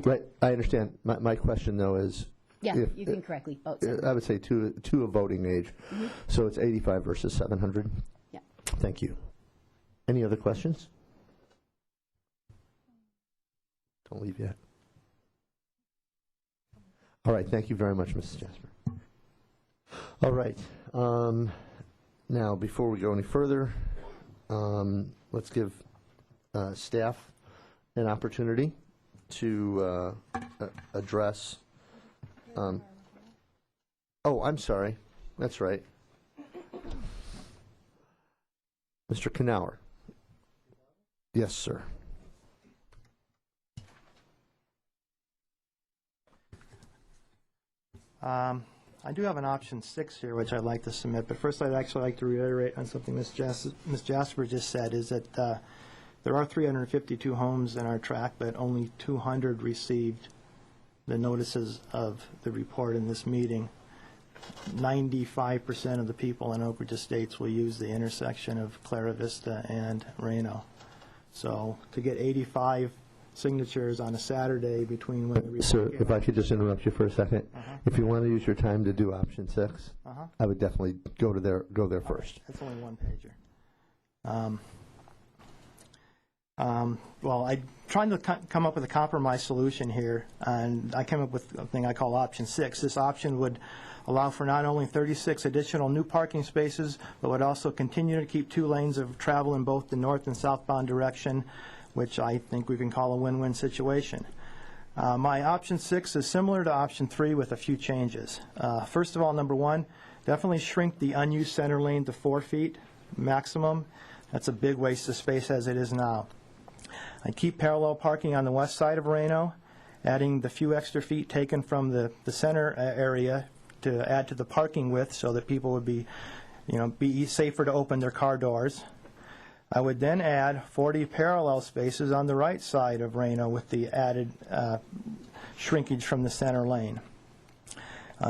Right. I understand. My question, though, is... Yeah, you can correctly vote. I would say two of voting age. Mm-hmm. So it's 85 versus 700? Yeah. Thank you. Any other questions? Don't leave yet. All right. Thank you very much, Mrs. Jasper. All right. Now, before we go any further, let's give staff an opportunity to address. Oh, I'm sorry. That's right. Mr. Knauer. Yes, sir. I do have an option 6 here, which I'd like to submit. But first, I'd actually like to reiterate on something Ms. Jasper just said, is that there are 352 homes in our tract, but only 200 received the notices of the report in this meeting. 95% of the people in Oakridge Estates will use the intersection of Clara Vista and Reno. So to get 85 signatures on a Saturday between when the report Sir, came if I out. could just interrupt you for a second. If you want to use your time to do option 6, I would definitely go there first. That's only one pager. Well, I'm trying to come up with a compromise solution here, and I came up with a thing I call option 6. This option would allow for not only 36 additional new parking spaces, but would also continue to keep 2 lanes of travel in both the north and southbound direction, which I think we can call a win-win situation. My option 6 is similar to option 3 with a few changes. First of all, number 1, definitely shrink the unused center lane to 4 feet maximum. That's a big waste of space as it is now. I keep parallel parking on the west side of Reno, adding the few extra feet taken from the center area to add to the parking width so that people would be safer to open their car doors. I would then add 40 parallel spaces on the right side of Reno with the added shrinkage from the center lane.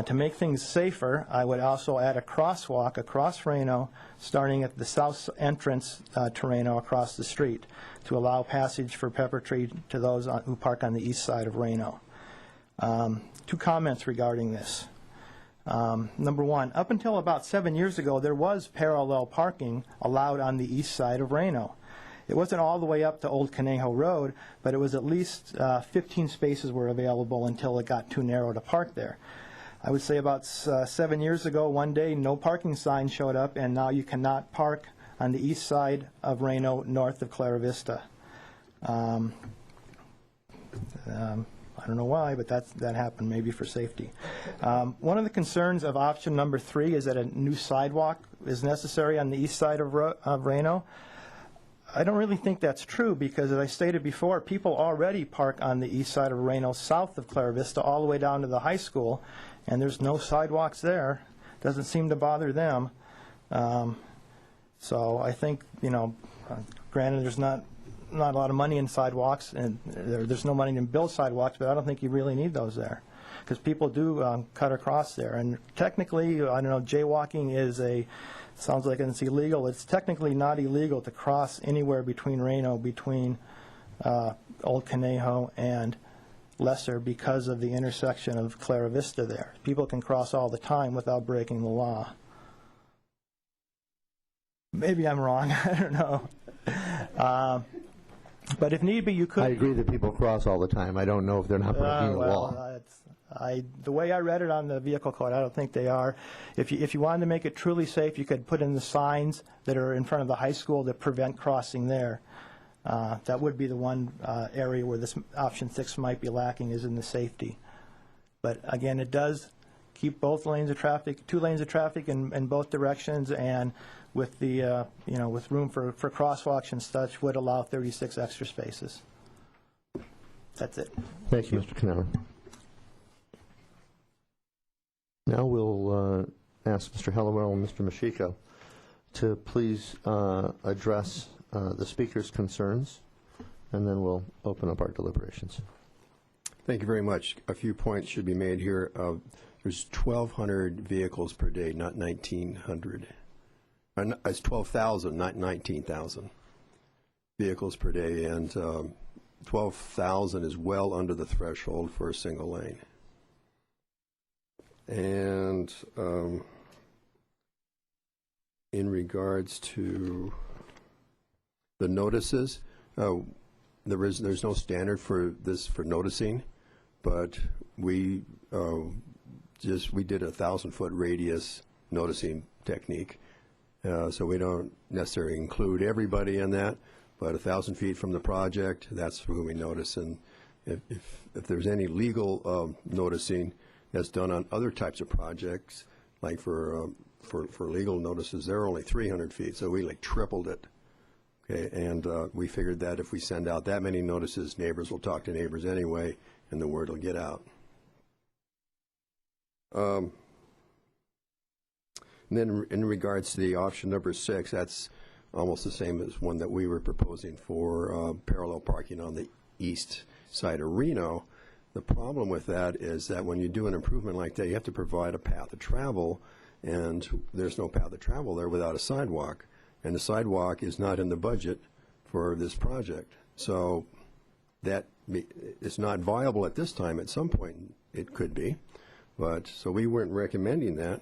To make things safer, I would also add a crosswalk across Reno, starting at the south entrance to Reno across the street, to allow passage for Pepper Tree to those who park on the east side of Reno. 2 comments regarding this. Number 1, up until about 7 years ago, there was parallel parking allowed on the east side of Reno. It wasn't all the way up to Old Conejo Road, but it was at least 15 spaces were available until it got too narrow to park there. I would say about 7 years ago, one day, no parking sign showed up, and now you cannot park on the east side of Reno north of Clara Vista. I don't know why, but that happened, maybe for safety. One of the concerns of option number 3 is that a new sidewalk is necessary on the east side of Reno. I don't really think that's true because, as I stated before, people already park on the east side of Reno south of Clara Vista all the way down to the high school, and there's no sidewalks there. Doesn't seem to bother them. So I think, granted there's not a lot of money in sidewalks, and there's no money to build sidewalks, but I don't think you really need those there because people do cut across there. And technically, I don't know, jaywalking sounds like it's illegal. It's technically not illegal to cross anywhere between Reno, between Old Conejo and Lesser because of the intersection of Clara Vista there. People can cross all the time without breaking the law. Maybe I'm wrong. I don't know. But if need be, you could. I agree that people cross all the time. I don't know if they're not breaking the law. The way I read it on the vehicle code, I don't think they are. If you wanted to make it truly safe, you could put in the signs that are in front of the high school that prevent crossing there. That would be the one area where this option 6 might be lacking, is in the safety. But again, it does keep both lanes of traffic, 2 lanes of traffic in both directions, and with the with room for crosswalks and such, would allow 36 extra spaces. That's it. Thank you, Mr. Cannella. Now we'll ask Mr. Hallowell and Mr. Mashiko to please address the speaker's concerns, and then we'll open up our deliberations. Thank you very much. A few points should be made here. There's 1,200 vehicles per day, not 1,900. It's 12,000, not 19,000 vehicles per day, and 12,000 is well under the threshold for a single lane. And in regards to the notices, there's no standard for this for noticing, but we did a 1,000-foot radius noticing technique, so we don't necessarily include everybody in that, but 1,000 feet from the project, that's who we notice. And if there's any legal noticing that's done on other types of projects, like for legal notices, they're only 300 feet, so we tripled it. Okay, and we figured that if we send out that many notices, neighbors will talk to neighbors anyway, and the word will get out. And then in regards to the option number 6, that's almost the same as one that we were proposing for parallel parking on the east side of Reno. The problem with that is that when you do an improvement like that, you have to provide a path of travel, and there's no path of travel there without a sidewalk. And the sidewalk is not in the budget for this project. So it's not viable at this time. At some point, it could be. But, so we weren't recommending that.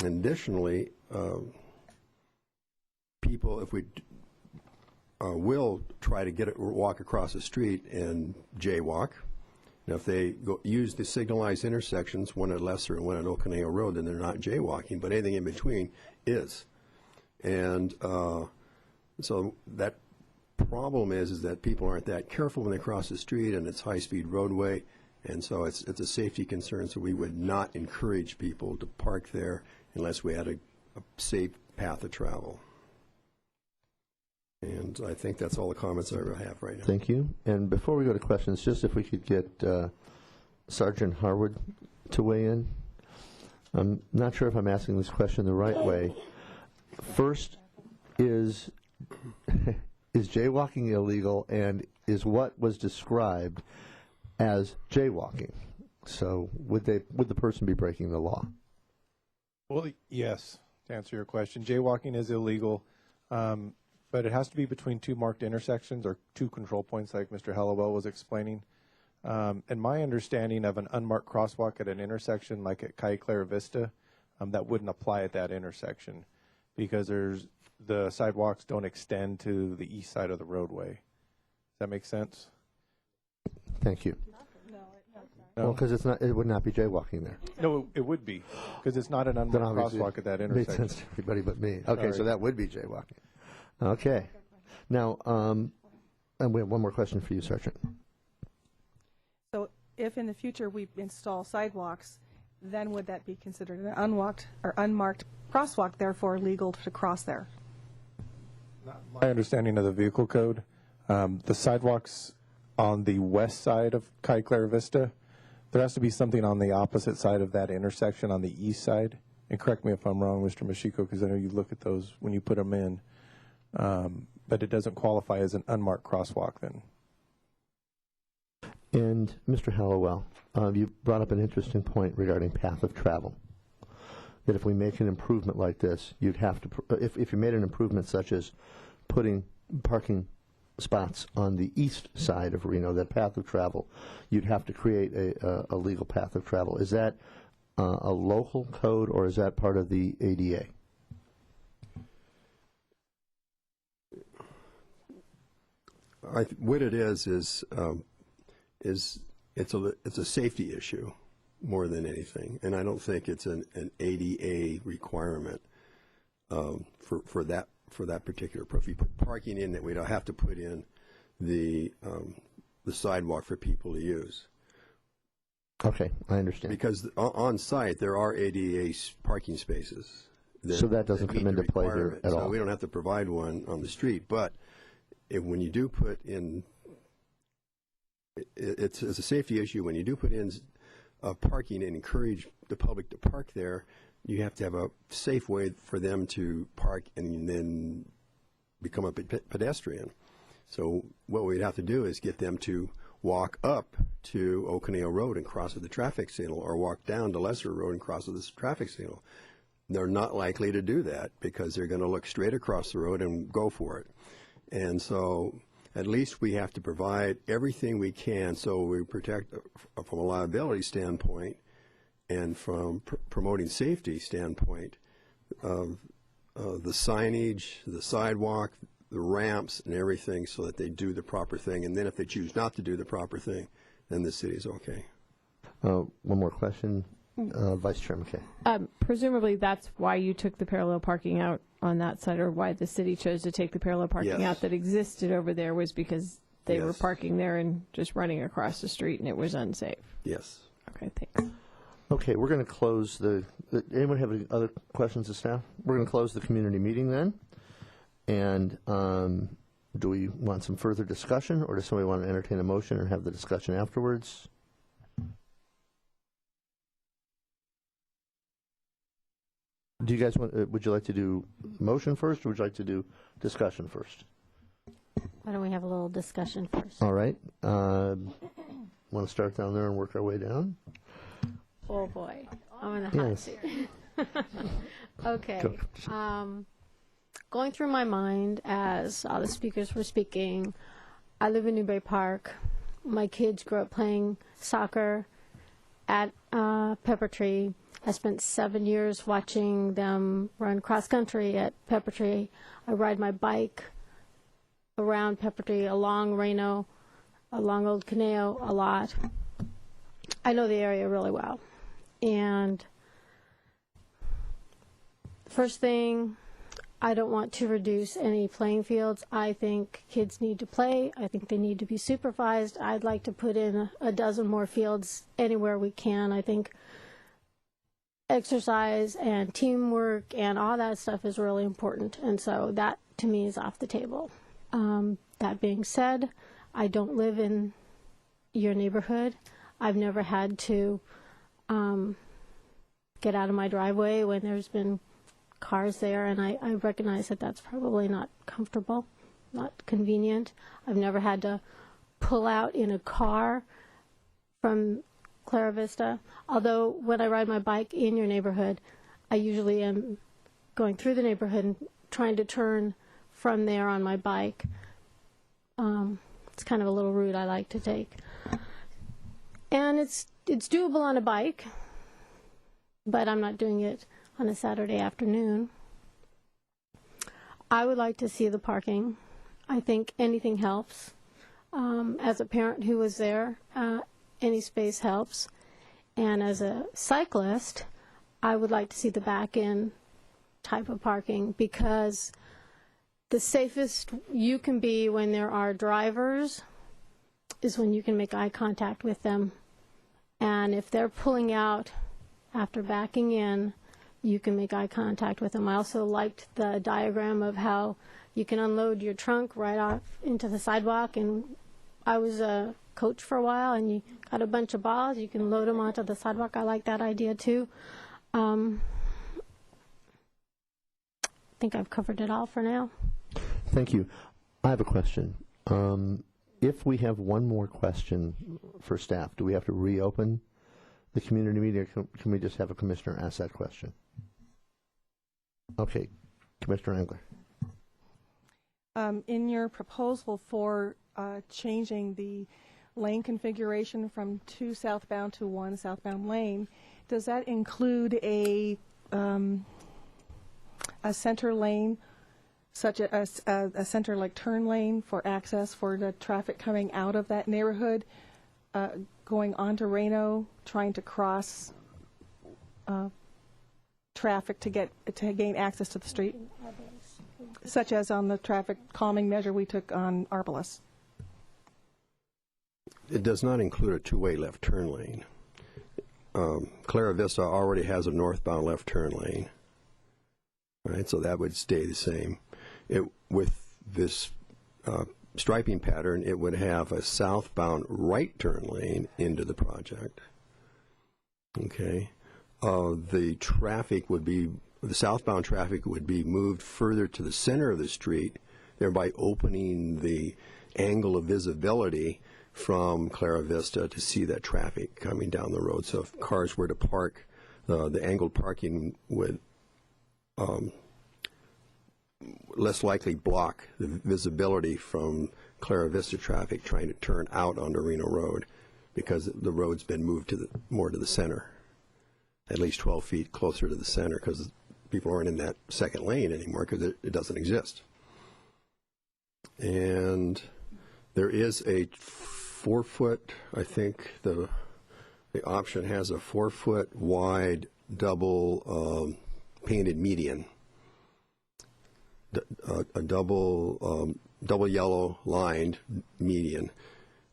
Additionally, people, if we will try to walk across the street and jaywalk, now if they use the signalized intersections, one at Lesser and one at Okaneo Road, then they're not jaywalking, but anything in between is. And so that problem is that people aren't that careful when they cross the street, and it's high-speed roadway, and so it's a safety concern, so we would not encourage people to park there unless we had a safe path of travel. And I think that's all the comments I have right now. Thank you. And before we go to questions, just if we could get Sergeant Harwood to weigh in. I'm not sure if I'm asking this question the right way. First, is jaywalking illegal, and is what was described as jaywalking? So would the person be breaking the law? Well, yes, to answer your question. Jaywalking is illegal, but it has to be between two marked intersections or two control points like Mr. Hallowell was explaining. And my understanding of an unmarked crosswalk at an intersection like at Calle Clara Vista, that wouldn't apply at that intersection because the sidewalks don't extend to the east side of the roadway. Does that make sense? Thank you. No? Well, because it would not be jaywalking there. No, it would be because it's not an unmarked crosswalk at that It intersection. makes sense to everybody but me. Okay, Sorry. so that would be jaywalking. Okay. Now, and we have one more question for you, Sergeant. So if in the future we install sidewalks, then would that be considered an unmarked crosswalk, therefore legal to cross there? My understanding of the vehicle code, the sidewalks on the west side of Calle Clara Vista, there has to be something on the opposite side of that intersection on the east side. And correct me if I'm wrong, Mr. Mashiko, because I know you look at those when you put them in. But it doesn't qualify as an unmarked crosswalk then. And Mr. Hallowell, you brought up an interesting point regarding path of travel. That if we make an improvement like this, you'd have to, if you made an improvement such as putting parking spots on the east side of Reno, that path of travel, you'd have to create a legal path of travel. Is that a local code, or is that part of the ADA? What it is it's a safety issue more than anything, and I don't think it's an ADA requirement for that particular. If you put parking in, that we don't have to put in the sidewalk for people to use. Okay, I understand. Because on site there are ADA parking spaces. So that doesn't come into play here at all. So we don't have to provide one on the street, but when you do put in, it's a safety issue. When you do put in parking and encourage the public to park there, you have to have a safe way for them to park and then become a pedestrian. So what we'd have to do is get them to walk up to Okaneo Road and cross at the traffic signal, or walk down to Lesser Road and cross at the traffic signal. They're not likely to do that because they're going to look straight across the road and go for it. And so at least we have to provide everything we can so we protect from a liability standpoint and from promoting safety standpoint of the signage, the sidewalk, the ramps, and everything, so that they do the proper thing. And then if they choose not to do the proper thing, then the city's okay. One more question, Vice Chair McCain. Presumably that's why you took the parallel parking out on that side, or why the city chose to take the parallel parking out that existed over there, was because they were parking there and just running across the street and it was unsafe. Yes. Okay, thanks. Okay, we're going to close anyone have any other questions of staff? We're going to close the community meeting then. And do we want some further discussion, or does somebody want to entertain a motion and have the discussion afterwards? Do you guys want, would you like to do motion first, or would you like to do discussion first? Why don't we have a little discussion first? All right. Want to start down there and work our way down? Oh, boy. I'm in the hot seat. Okay. Going through my mind as all the speakers were speaking, I live in New Bay Park. My kids grew up playing soccer at Pepper Tree. I spent 7 years watching them run cross country at Pepper Tree. I ride my bike around Pepper Tree, along Reno, along Old Caneo a lot. I know the area really well. And first thing, I don't want to reduce any playing fields. I think kids need to play. I think they need to be supervised. I'd like to put in a dozen more fields anywhere we can. I think exercise and teamwork and all that stuff is really important. And so that, to me, is off the table. That being said, I don't live in your neighborhood. I've never had to get out of my driveway when there's been cars there, and I recognize that that's probably not comfortable, not convenient. I've never had to pull out in a car from Clara Vista, although when I ride my bike in your neighborhood, I usually am going through the neighborhood and trying to turn from there on my bike. It's kind of a little route I like to take. And it's doable on a bike, but I'm not doing it on a Saturday afternoon. I would like to see the parking. I think anything helps. As a parent who was there, any space helps. And as a cyclist, I would like to see the back-end type of parking, because the safest you can be when there are drivers is when you can make eye contact with them. And if they're pulling out after backing in, you can make eye contact with them. I also liked the diagram of how you can unload your trunk right off into the sidewalk. And I was a coach for a while, and you got a bunch of balls, you can load them onto the sidewalk. I like that idea too. I think I've covered it all for now. Thank you. I have a question. If we have one more question for staff, do we have to reopen the community meeting, or can we just have a commissioner ask that question? Okay, Commissioner Engler. In your proposal for changing the lane configuration from 2 southbound to 1 southbound lane, does that include a center lane, such as a center like turn lane for access for the traffic coming out of that neighborhood, going onto Reno, trying to cross traffic to gain access to the street, such as on the traffic calming measure we took on Arbalest? It does not include a two-way left turn lane. Clara Vista already has a northbound left turn lane, right? So that would stay the same. With this striping pattern, it would have a southbound right turn lane into the project. Okay, the southbound traffic would be moved further to the center of the street, thereby opening the angle of visibility from Clara Vista to see that traffic coming down the road. So if cars were to park, the angled parking would less likely block the visibility from Clara Vista traffic trying to turn out onto Reno Road, because the road's been moved more to the center, at least 12 feet closer to the center, because people aren't in that second lane anymore because it doesn't exist. And there is a 4-foot, I think the option has a 4-foot wide double painted median. A double yellow lined median,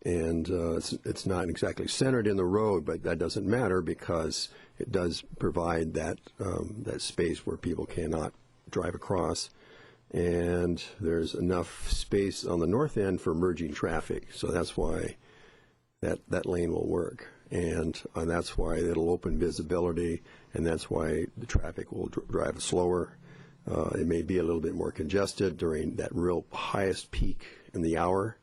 and it's not exactly centered in the road, but that doesn't matter because it does provide that that space where people cannot drive across, and there's enough space on the north end for merging traffic, so that's why that lane will work, and that's why it'll open visibility, and that's why the traffic will drive slower. It may be a little bit more congested during that real highest peak in the hour,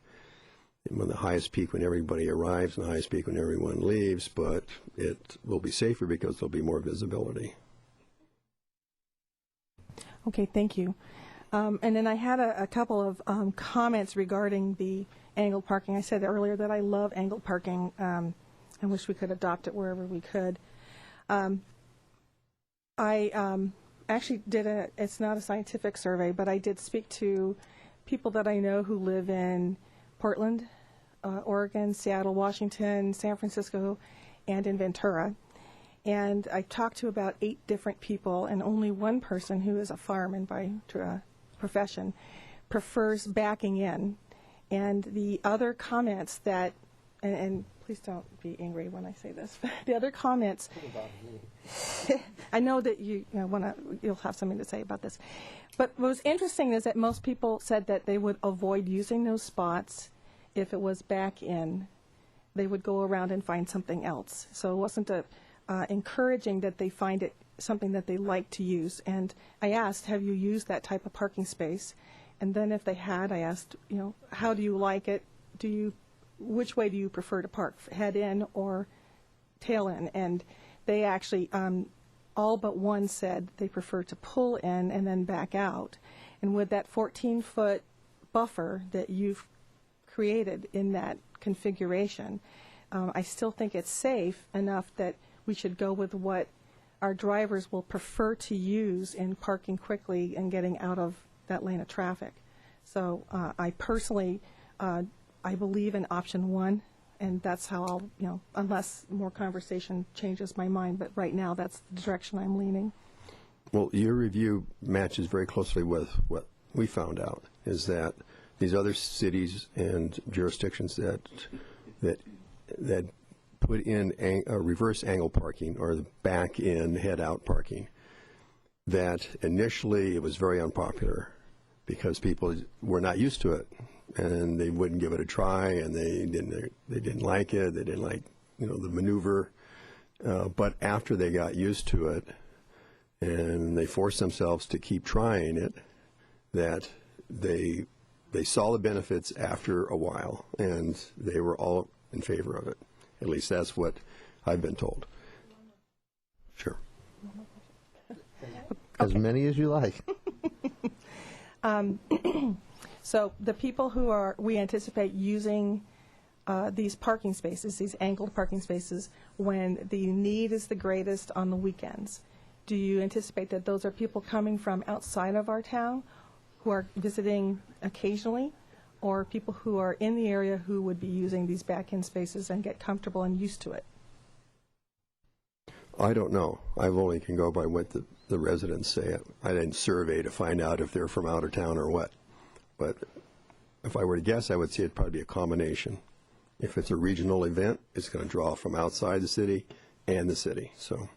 and when the highest peak when everybody arrives and the highest peak when everyone leaves, but it will be safer because there'll be more visibility. Okay, thank you. And then I had a couple of comments regarding the angled parking. I said earlier that I love angled parking. I wish we could adopt it wherever we could. I actually did it's not a scientific survey, but I did speak to people that I know who live in Portland, Oregon, Seattle, Washington, San Francisco, and in Ventura. And I talked to about 8 different people, and only one person, who is a fireman by profession, prefers backing in. And the other comments that, and please don't be angry when I say this, but the other comments, I know that you'll have something to say about this. But what was interesting is that most people said that they would avoid using those spots if it was back in. They would go around and find something else. So it wasn't encouraging that they find it something that they like to use. And I asked, have you used that type of parking space? And then if they had, I asked, how do you like it? Which way do you prefer to park, head in or tail in? And they actually, all but one said they prefer to pull in and then back out. And with that 14-foot buffer that you've created in that configuration, I still think it's safe enough that we should go with what our drivers will prefer to use in parking quickly and getting out of that lane of traffic. So I personally, I believe in option 1, and that's how I'll, unless more conversation changes my mind, but right now that's the direction I'm leaning. Well, your review matches very closely with what we found out, is that these other cities and jurisdictions that put in reverse angle parking, or the back in, head out parking, that initially it was very unpopular because people were not used to it and they wouldn't give it a try, and they didn't like it. They didn't like the maneuver. But after they got used to it and they forced themselves to keep trying it, that they saw the benefits after a while, and they were all in favor of it. At least that's what I've been told. Sure. As many as you like. So the people we anticipate using these parking spaces, these angled parking spaces, when the need is the greatest on the weekends, do you anticipate that those are people coming from outside of our town who are visiting occasionally, or people who are in the area who would be using these back-end spaces and get comfortable and used to it? I don't know. I only can go by what the residents say. I didn't survey to find out if they're from out of town or what. But if I were to guess, I would say it'd probably be a combination. If it's a regional event, it's going to draw from outside the city and the city. So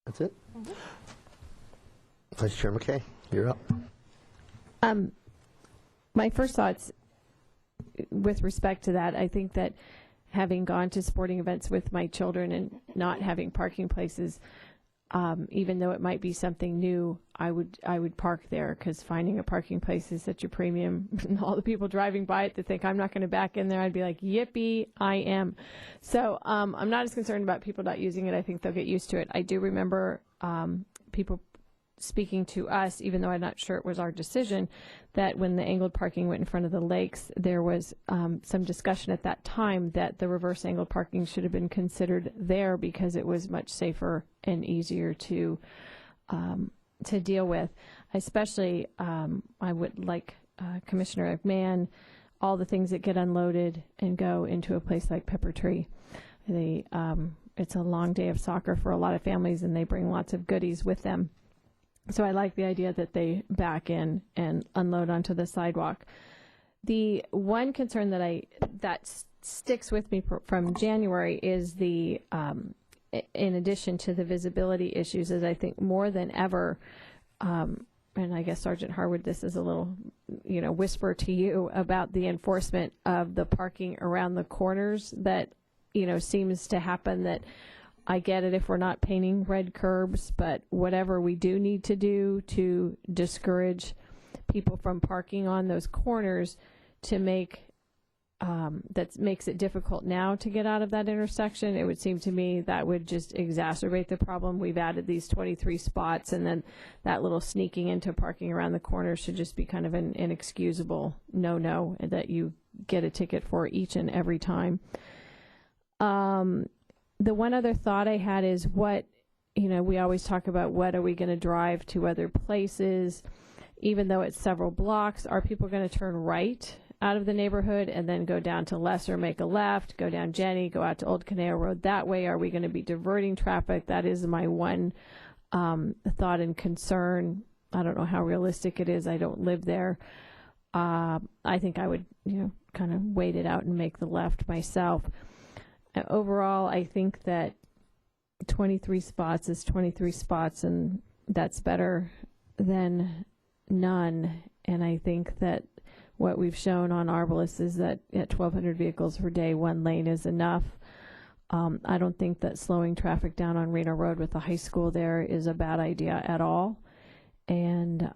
that's it. Mm-hmm. Vice Chair McKay, you're up. My first thoughts with respect to that, I think that having gone to sporting events with my children and not having parking places, even though it might be something new, I would park there, because finding a parking place is such a premium. All the people driving by it that think I'm not going to back in there, I'd be like, yippee, I am. So I'm not as concerned about people not using it. I think they'll get used to it. I do remember people speaking to us, even though I'm not sure it was our decision, that when the angled parking went in front of the lakes, there was some discussion at that time that the reverse angled parking should have been considered there, because it was much safer and easier to deal with. Especially, I would like Commissioner McMahon, all the things that get unloaded and go into a place like Pepper Tree. It's a long day of soccer for a lot of families, and they bring lots of goodies with them. So I like the idea that they back in and unload onto the sidewalk. The one concern that sticks with me from January is in addition to the visibility issues, is I think more than ever, and I guess Sergeant Harwood, this is a little, whisper to you about the enforcement of the parking around the corners that, seems to happen. That I get it if we're not painting red curbs, but whatever we do need to do to discourage people from parking on those corners, to make that makes it difficult now to get out of that intersection. It would seem to me that would just exacerbate the problem. We've added these 23 spots, and then that little sneaking into parking around the corner should just be kind of an inexcusable no-no that you get a ticket for each and every time. The one other thought I had is we always talk about what are we going to drive to other places. Even though it's several blocks, are people going to turn right out of the neighborhood and then go down to Lesser, make a left, go down Jenny, go out to Old Caneo Road that way? Are we going to be diverting traffic? That is my one thought and concern. I don't know how realistic it is. I don't live there. I think I would, kind of wait it out and make the left myself. Overall, I think that 23 spots is 23 spots, and that's better than none. And I think that what we've shown on Arbalest is that at 1,200 vehicles per day, one lane is enough. I don't think that slowing traffic down on Reno Road with the high school there is a bad idea at all. And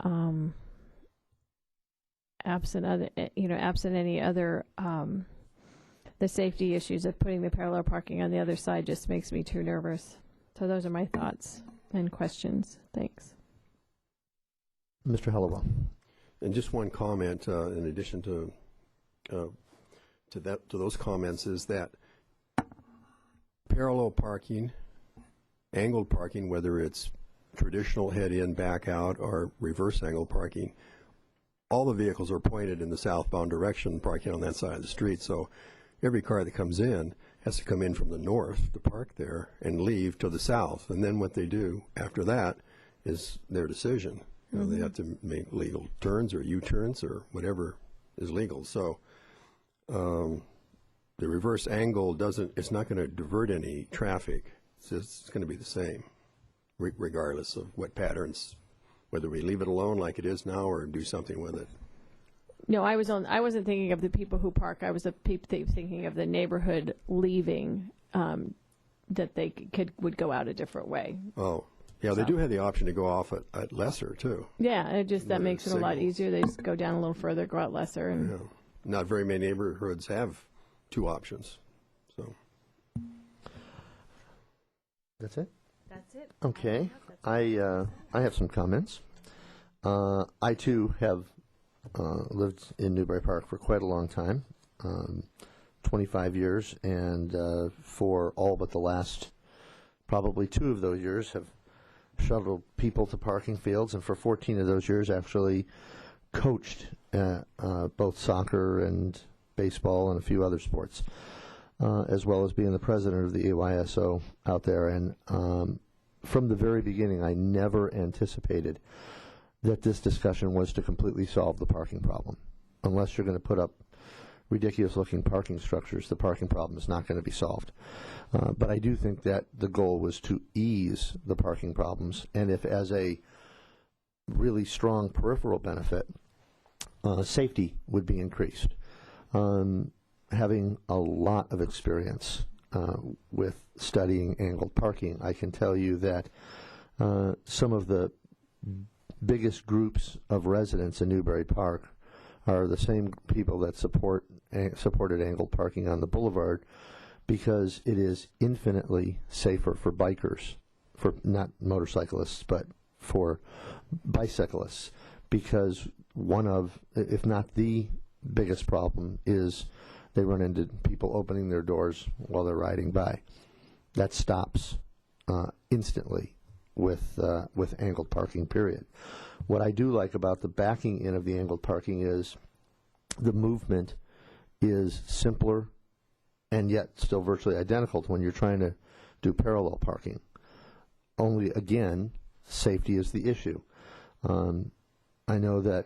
absent any other the safety issues of putting the parallel parking on the other side just makes me too nervous. So those are my thoughts and questions. Thanks. Mr. Hallowell. And just one comment in addition to those comments is that parallel parking, angled parking, whether it's traditional head in, back out, or reverse angle parking, all the vehicles are pointed in the southbound direction, parking on that side of the street. So every car that comes in has to come in from the north to park there and leave to the south. And then what they do after that is their decision. They have to make legal turns or U-turns or whatever is legal. So the reverse angle it's not going to divert any traffic. It's going to be the same regardless of what patterns, whether we leave it alone like it is now or do something with it. No, I wasn't thinking of the people who park. I was thinking of the neighborhood leaving, that they would go out a different way. Oh. Yeah, they do have the option to go off at Lesser, too. Yeah, that makes it a lot easier. They just go down a little further, go out Lesser. And yeah. Not very many neighborhoods have two options. So that's it? That's it. Okay. I have some comments. I, too, have lived in Newbury Park for quite a long time, 25 years, and for all but the last probably 2 of those years have shuttled people to parking fields, and for 14 of those years actually coached both soccer and baseball and a few other sports, as well as being the president of the AYSO out there. And from the very beginning, I never anticipated that this discussion was to completely solve the parking problem. Unless you're going to put up ridiculous-looking parking structures, the parking problem is not going to be solved. But I do think that the goal was to ease the parking problems, and if as a really strong peripheral benefit, safety would be increased. Having a lot of experience with studying angled parking, I can tell you that some of the biggest groups of residents in Newbury Park are the same people that supported angled parking on the boulevard, because it is infinitely safer for bikers, for not motorcyclists, but for bicyclists, because one of, if not the biggest problem, is they run into people opening their doors while they're riding by. That stops instantly with angled parking, period. What I do like about the backing in of the angled parking is the movement is simpler and yet still virtually identical to when you're trying to do parallel parking. Only, again, safety is the issue. I know that,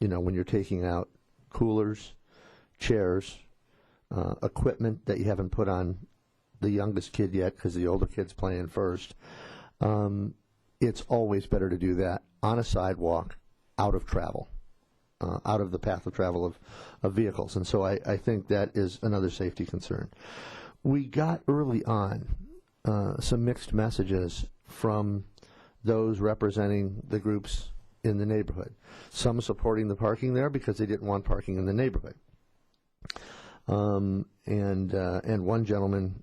when you're taking out coolers, chairs, equipment that you haven't put on the youngest kid yet because the older kid's playing first, it's always better to do that on a sidewalk, out of travel, out of the path of travel of vehicles. And so I think that is another safety concern. We got early on some mixed messages from those representing the groups in the neighborhood. Some supporting the parking there because they didn't want parking in the neighborhood. And one gentleman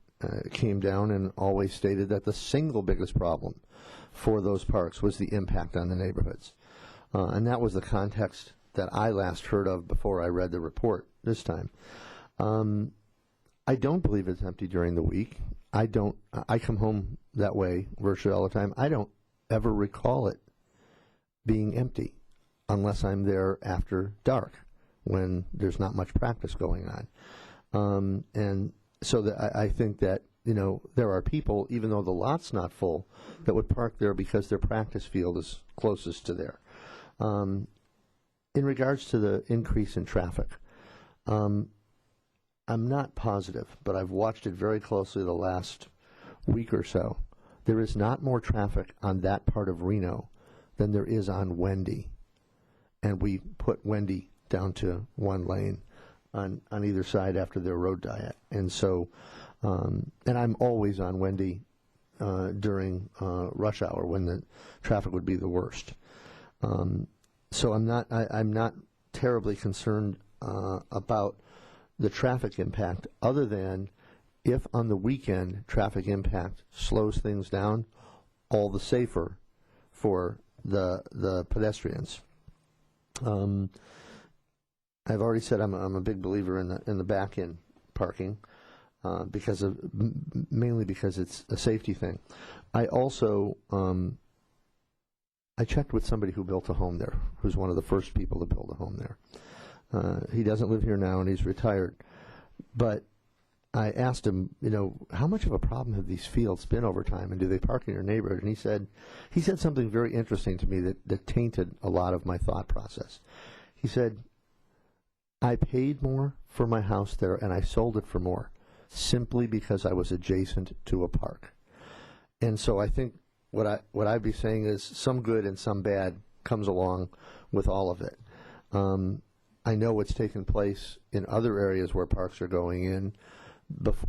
came down and always stated that the single biggest problem for those parks was the impact on the neighborhoods. And that was the context that I last heard of before I read the report this time. I don't believe it's empty during the week. I come home that way virtually all the time. I don't ever recall it being empty unless I'm there after dark when there's not much practice going on. And so I think that, there are people, even though the lot's not full, that would park there because their practice field is closest to there. In regards to the increase in traffic, I'm not positive, but I've watched it very closely the last week or so. There is not more traffic on that part of Reno than there is on Wendy. And we put Wendy down to one lane on either side after their road diet. And so, and I'm always on Wendy during rush hour when the traffic would be the worst. So I'm not terribly concerned about the traffic impact, other than if on the weekend traffic impact slows things down, all the safer for the pedestrians. I've already said I'm a big believer in the back end parking mainly because it's a safety thing. I also I checked with somebody who built a home there, who's one of the first people to build a home there. He doesn't live here now and he's retired, but I asked him, how much of a problem have these fields been over time, and do they park in your neighborhood? And he said something very interesting to me that tainted a lot of my thought process. He said, I paid more for my house there and I sold it for more simply because I was adjacent to a park. And so I think what I'd be saying is some good and some bad comes along with all of it. I know what's taken place in other areas where parks are going in.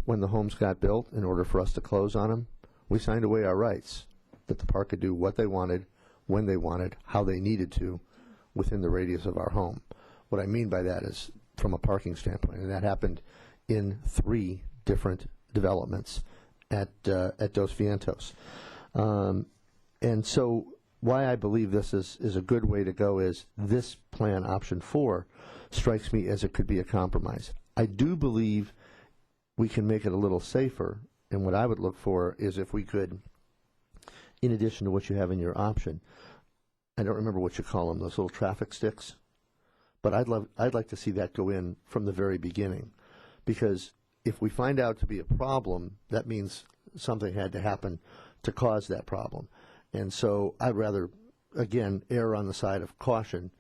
When the homes got built, in order for us to close on them, we signed away our rights that the park could do what they wanted, when they wanted, how they needed to, within the radius of our home. What I mean by that is from a parking standpoint, and that happened in 3 different developments at Dos Vientos. And so why I believe this is a good way to go is this plan, option 4, strikes me as it could be a compromise. I do believe we can make it a little safer, and what I would look for is if we could, in addition to what you have in your option, I don't remember what you call them, those little traffic sticks, but I'd like to see that go in from the very beginning, because if we find out to be a problem, that means something had to happen to cause that problem. And so I'd rather, again, err on the side of caution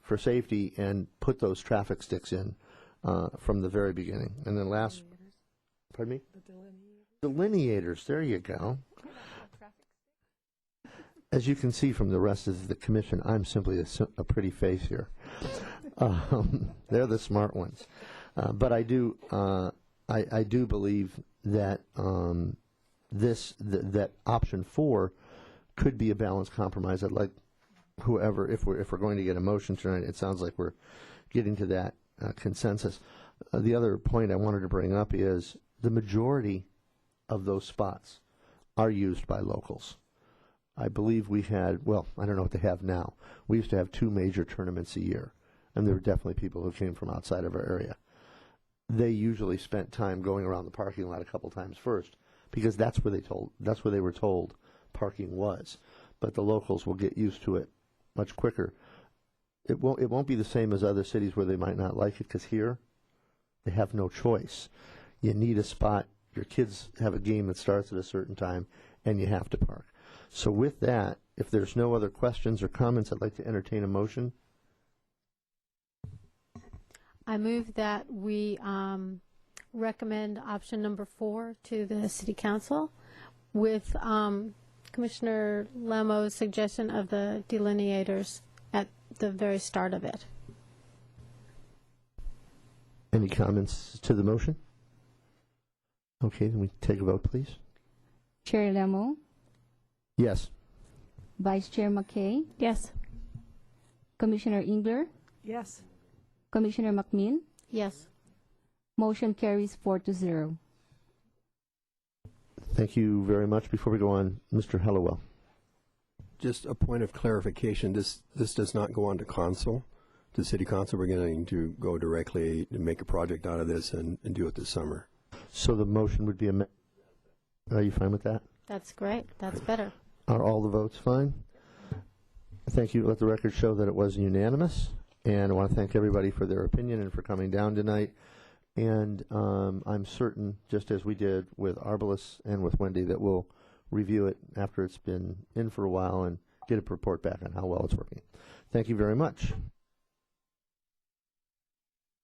for safety and put those traffic sticks in from the very beginning. And then last, pardon me? The delineators, there you go. As you can see from the rest of the commission, I'm simply a pretty face here. They're the smart ones. But I do believe that that option 4 could be a balanced compromise. I'd like whoever, if we're going to get a motion tonight, it sounds like we're getting to that consensus. The other point I wanted to bring up is the majority of those spots are used by locals. I believe we had, well, I don't know what they have now. We used to have 2 major tournaments a year, and there were definitely people who came from outside of our area. They usually spent time going around the parking lot a couple times first, because that's where they were told parking was. But the locals will get used to it much quicker. It won't be the same as other cities where they might not like it, because here they have no choice. You need a spot. Your kids have a game that starts at a certain time, and you have to park. So with that, if there's no other questions or comments, I'd like to entertain a motion. I move that we recommend option number 4 to the City Council with Commissioner Lemo's suggestion of the delineators at the very start of it. Any comments to the motion? Okay, then we take a vote, please. Chair Lemo, Yes. Vice Chair McKay, Yes. Commissioner Engler, Yes. Commissioner McMinn, Yes. Motion carries 4-0. Thank you very much. Before we go on, Mr. Hallowell. Just a point of clarification, this does not go on to council, to city council. We're going to go directly and make a project out of this and do it this summer. So the motion would be are you fine with that? That's great. That's better. Are all the votes fine? Thank you. Let the record show that it was unanimous. And I want to thank everybody for their opinion and for coming down tonight. And I'm certain, just as we did with Arbalest and with Wendy, that we'll review it after it's been in for a while and get a report back on how well it's working. Thank you very much.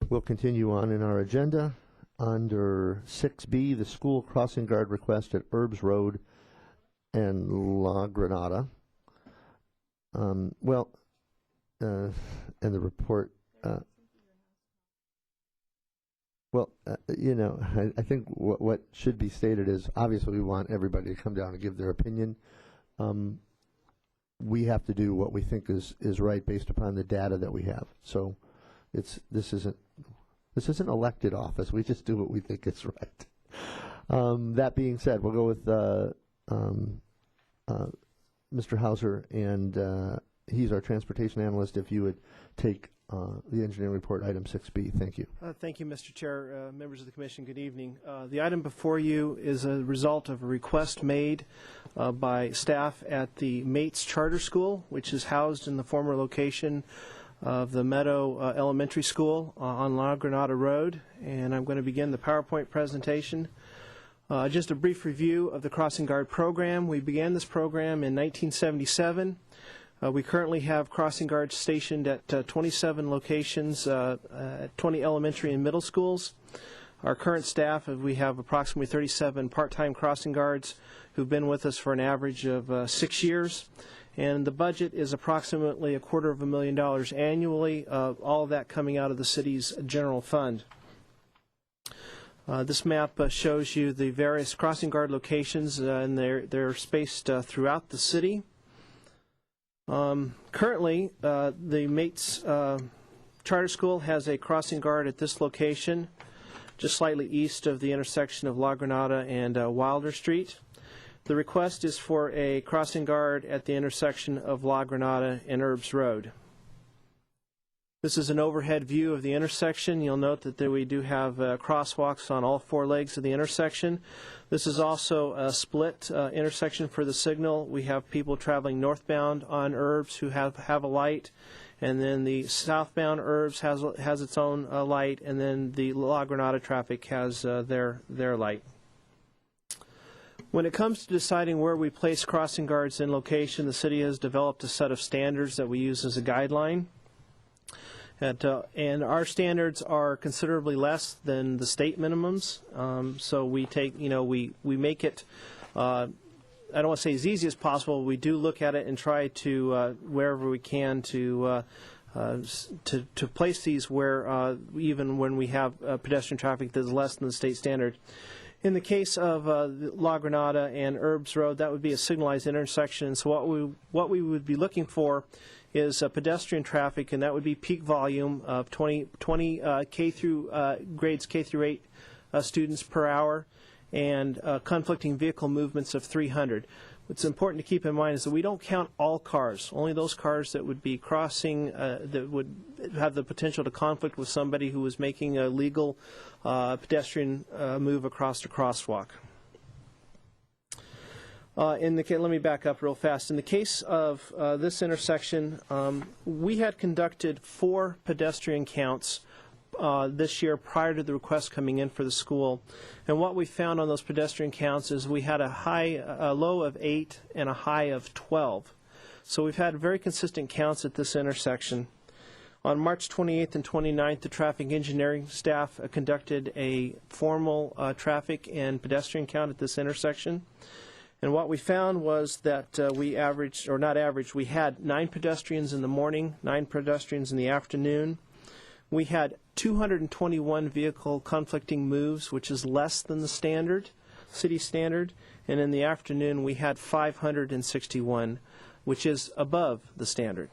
We'll continue on in our agenda. Under 6B, the school crossing guard request at Herbs Road and La Granada. And the report. I think what should be stated is, obviously we want everybody to come down and give their opinion. We have to do what we think is right based upon the data that we have. So this isn't elected office. We just do what we think is right. That being said, we'll go with Mr. Hauser, and he's our transportation analyst. If you would take the engineering report, item 6B. Thank you. Thank you, Mr. Chair. Members of the Commission, good evening. The item before you is a result of a request made by staff at the Mates Charter School, which is housed in the former location of the Meadow Elementary School on La Granada Road. And I'm going to begin the PowerPoint presentation. Just a brief review of the Crossing Guard program. We began this program in 1977. We currently have crossing guards stationed at 27 locations at 20 elementary and middle schools. Our current staff, we have approximately 37 part-time crossing guards who've been with us for an average of 6 years. And the budget is approximately $250,000 annually, all of that coming out of the city's general fund. This map shows you the various crossing guard locations, and they're spaced throughout the city. Currently, the Mates Charter School has a crossing guard at this location, just slightly east of the intersection of La Granada and Wilder Street. The request is for a crossing guard at the intersection of La Granada and Herbs Road. This is an overhead view of the intersection. You'll note that we do have crosswalks on all 4 legs of the intersection. This is also a split intersection for the signal. We have people traveling northbound on Herbs who have a light, and then the southbound Herbs has its own light, and then the La Granada traffic has their light. When it comes to deciding where we place crossing guards in location, the city has developed a set of standards that we use as a guideline. And our standards are considerably less than the state minimums. So we take, we make it, I don't want to say as easy as possible. We do look at it and try to, wherever we can, to place these where, even when we have pedestrian traffic that's less than the state standard. In the case of La Granada and Herbs Road, that would be a signalized intersection. So what we would be looking for is pedestrian traffic, and that would be peak volume of 20 K through grades K through 8 students per hour, and conflicting vehicle movements of 300. What's important to keep in mind is that we don't count all cars, only those cars that would be crossing, that would have the potential to conflict with somebody who was making a legal pedestrian move across the crosswalk. Let me back up real fast. In the case of this intersection, we had conducted 4 pedestrian counts this year prior to the request coming in for the school. And what we found on those pedestrian counts is we had a low of 8 and a high of 12. So we've had very consistent counts at this intersection. On March 28th and 29th, the traffic engineering staff conducted a formal traffic and pedestrian count at this intersection. And what we found was that we had 9 pedestrians in the morning, 9 pedestrians in the afternoon. We had 221 vehicle conflicting moves, which is less than the standard, city standard. And in the afternoon, we had 561, which is above the standard.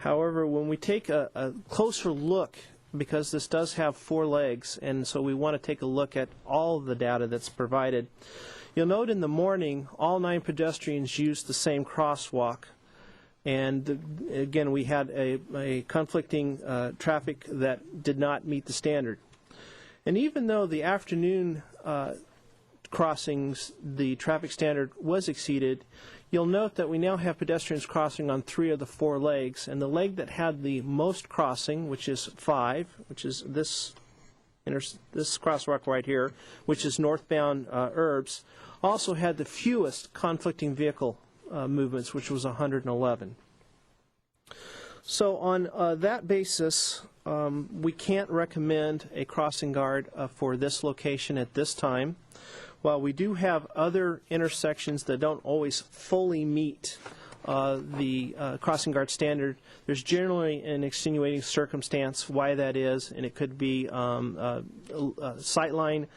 However, when we take a closer look because this does have 4 legs, and so we want to take a look at all of the data that's provided. You'll note in the morning, all 9 pedestrians used the same crosswalk. And again, we had a conflicting traffic that did not meet the standard. And even though the afternoon crossings, the traffic standard was exceeded, you'll note that we now have pedestrians crossing on 3 of the 4 legs. And the leg that had the most crossing, which is 5, which is this crosswalk right here, which is northbound Herbs, also had the fewest conflicting vehicle movements, which was 111. So on that basis, we can't recommend a crossing guard for this location at this time. While we do have other intersections that don't always fully meet the crossing guard standard, there's generally an extenuating circumstance why that is, and it could be sightline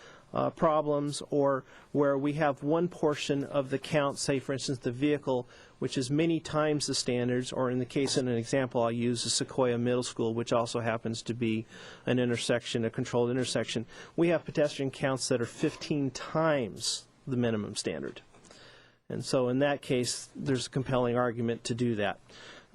problems, or where we have one portion of the count, say for instance the vehicle, which is many times the standards, or in the case of an example I'll use is Sequoia Middle School, which also happens to be an intersection, a controlled intersection. We have pedestrian counts that are 15 times the minimum standard. And so in that case, there's a compelling argument to do that.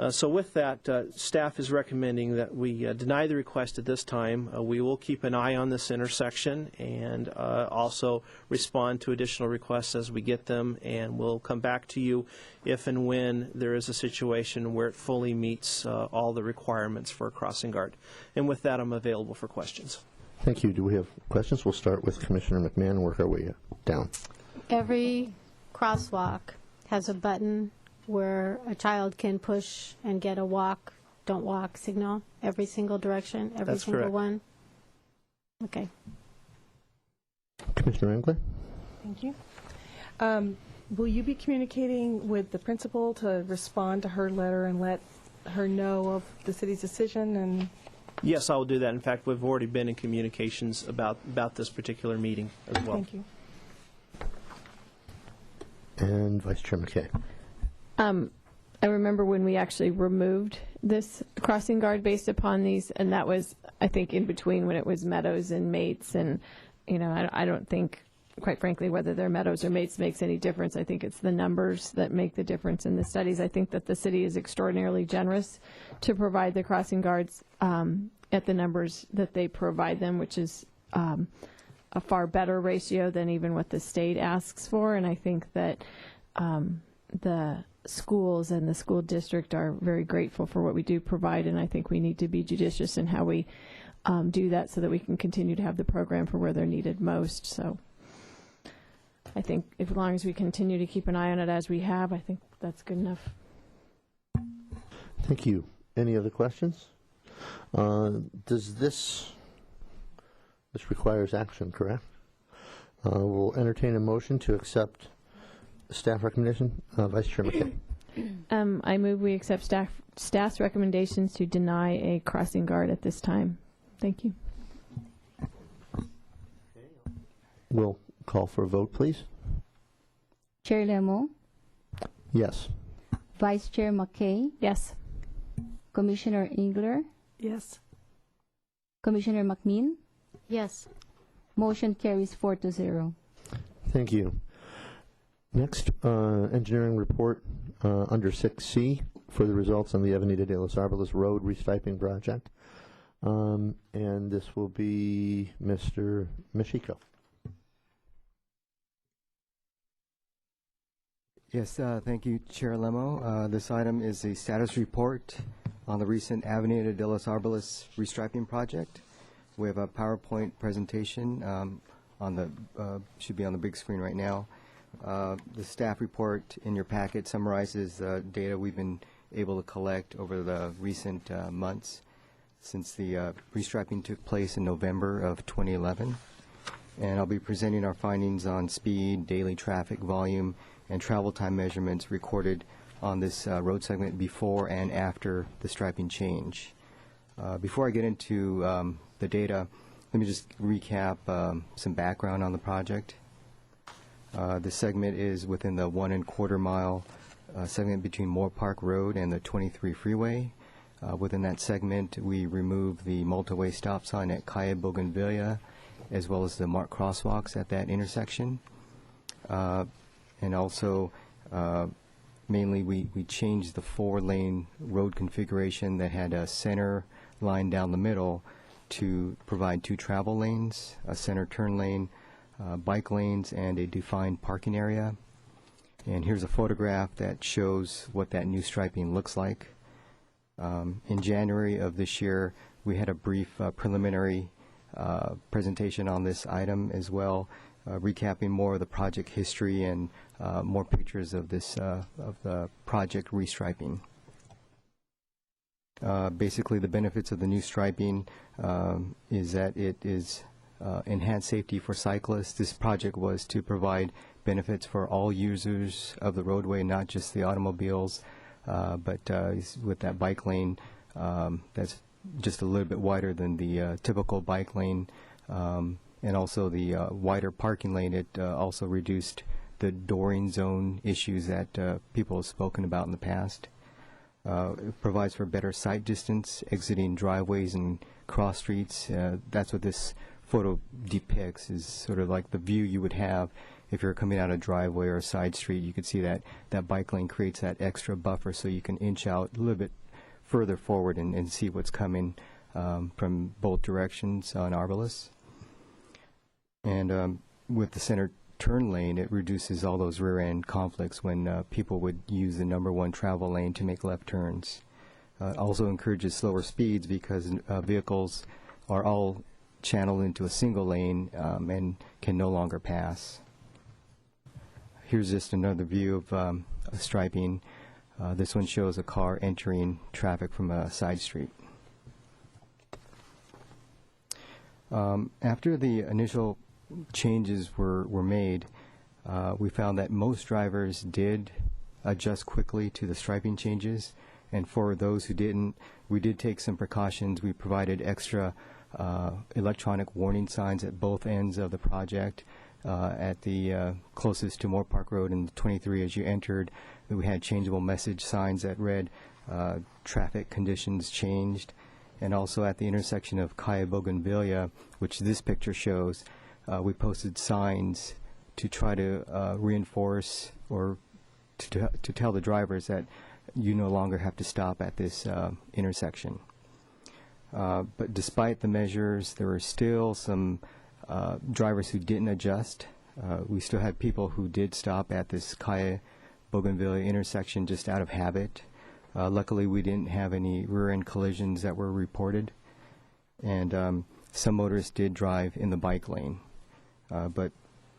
So with that, staff is recommending that we deny the request at this time. We will keep an eye on this intersection and also respond to additional requests as we get them, and we'll come back to you if and when there is a situation where it fully meets all the requirements for a crossing guard. And with that, I'm available for questions. Thank you. Do we have questions? We'll start with Commissioner McMahon and work our way down. Every crosswalk has a button where a child can push and get a walk, don't walk signal, every single direction, every That's single correct. one? Okay. Commissioner Engler? Thank you. Will you be communicating with the principal to respond to her letter and let her know of the city's decision? And Yes, I will do that. In fact, we've already been in communications about this particular meeting as well. Thank you. And Vice Chair McKay. I remember when we actually removed this crossing guard based upon these, and that was, I think, in between when it was Meadows and Mates, and, you know, I don't think, quite frankly, whether they're Meadows or Mates makes any difference. I think it's the numbers that make the difference in the studies. I think that the city is extraordinarily generous to provide the crossing guards at the numbers that they provide them, which is a far better ratio than even what the state asks for, and I think that the schools and the school district are very grateful for what we do provide, and I think we need to be judicious in how we do that so that we can continue to have the program for where they're needed most. So I think as long as we continue to keep an eye on it as we have, I think that's good enough. Thank you. Any other questions? Does this requires action, correct? We'll entertain a motion to accept staff recommendation. Vice Chair McKay. I move we accept staff's recommendations to deny a crossing guard at this time. Thank you. We'll call for a vote, please. Chair Lemo, Yes. Vice Chair McKay, Yes. Commissioner Engler, Yes. Commissioner McMean. Yes. Motion carries 4-0. Thank you. Next, engineering report under 6C for the results on the Avenida de los Arboles Road restriping project. And this will be Mr. Michiko. Yes, thank you, Chair Lemo. This item is a status report on the recent Avenida de los Arboles restriping project. We have a PowerPoint presentation on the should be on the big screen right now. The staff report in your packet summarizes the data we've been able to collect over the recent months since the restriping took place in November of 2011. And I'll be presenting our findings on speed, daily traffic volume, and travel time measurements recorded on this road segment before and after the striping change. Before I get into the data, let me just recap some background on the project. This segment is within the 1¼ mile segment between Moore Park Road and the 23 freeway. Within that segment, we removed the multi-way stop sign at Calle Bougainvillea, as well as the marked crosswalks at that intersection. And also, mainly, we changed the 4-lane road configuration that had a center line down the middle to provide 2 travel lanes, a center turn lane, bike lanes, and a defined parking area. And here's a photograph that shows what that new striping looks like. In January of this year, we had a brief preliminary presentation on this item as well, recapping more of the project history and more pictures of this of the project restriping. Basically, the benefits of the new striping is that it is enhanced safety for cyclists. This project was to provide benefits for all users of the roadway, not just the automobiles, but with that bike lane that's just a little bit wider than the typical bike lane, and also the wider parking lane. It also reduced the dooring zone issues that people have spoken about in the past. It provides for better sight distance, exiting driveways and cross streets. That's what this photo depicts, is sort of like the view you would have if you're coming out a driveway or a side street. You could see that bike lane creates that extra buffer so you can inch out a little bit further forward and see what's coming from both directions on Arbalest. And with the center turn lane, it reduces all those rear-end conflicts when people would use the number 1 travel lane to make left turns. Also encourages slower speeds because vehicles are all channeled into a single lane and can no longer pass. Here's just another view of striping. This one shows a car entering traffic from a side street. After the initial changes were made, we found that most drivers did adjust quickly to the striping changes, and for those who didn't, we did take some precautions. We provided extra electronic warning signs at both ends of the project. At the closest to Moore Park Road and 23 as you entered, we had changeable message signs that read traffic conditions changed. And also at the intersection of Calle Bougainvillea, which this picture shows, we posted signs to try to reinforce or to tell the drivers that you no longer have to stop at this intersection. But despite the measures, there were still some drivers who didn't adjust. We still had people who did stop at this Calle Bougainvillea intersection just out of habit. Luckily, we didn't have any rear-end collisions that were reported. And some motorists did drive in the bike lane. But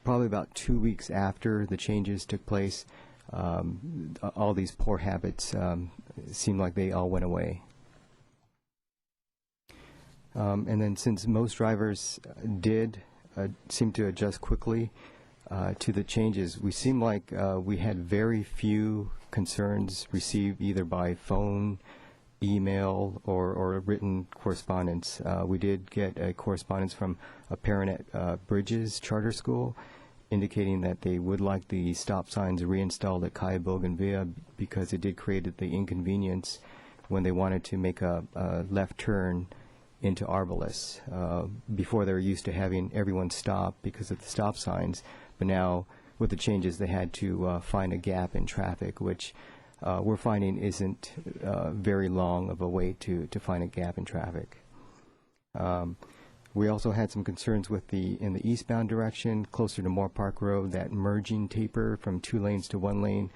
probably about 2 weeks after the changes took place, all these poor habits seemed like they all went away. And then since most drivers did seem to adjust quickly to the changes, we seemed like we had very few concerns received either by phone, email, or written correspondence. We did get a correspondence from a parent at Bridges Charter School indicating that they would like the stop signs reinstalled at Calle Bougainvillea because it did create the inconvenience when they wanted to make a left turn into Arbalest. Before they were used to having everyone stop because of the stop signs, but now with the changes they had to find a gap in traffic, which we're finding isn't very long of a wait to find a gap in traffic. We also had some concerns with in the eastbound direction, closer to Moore Park Road, that merging taper from 2 lanes to 1 lane.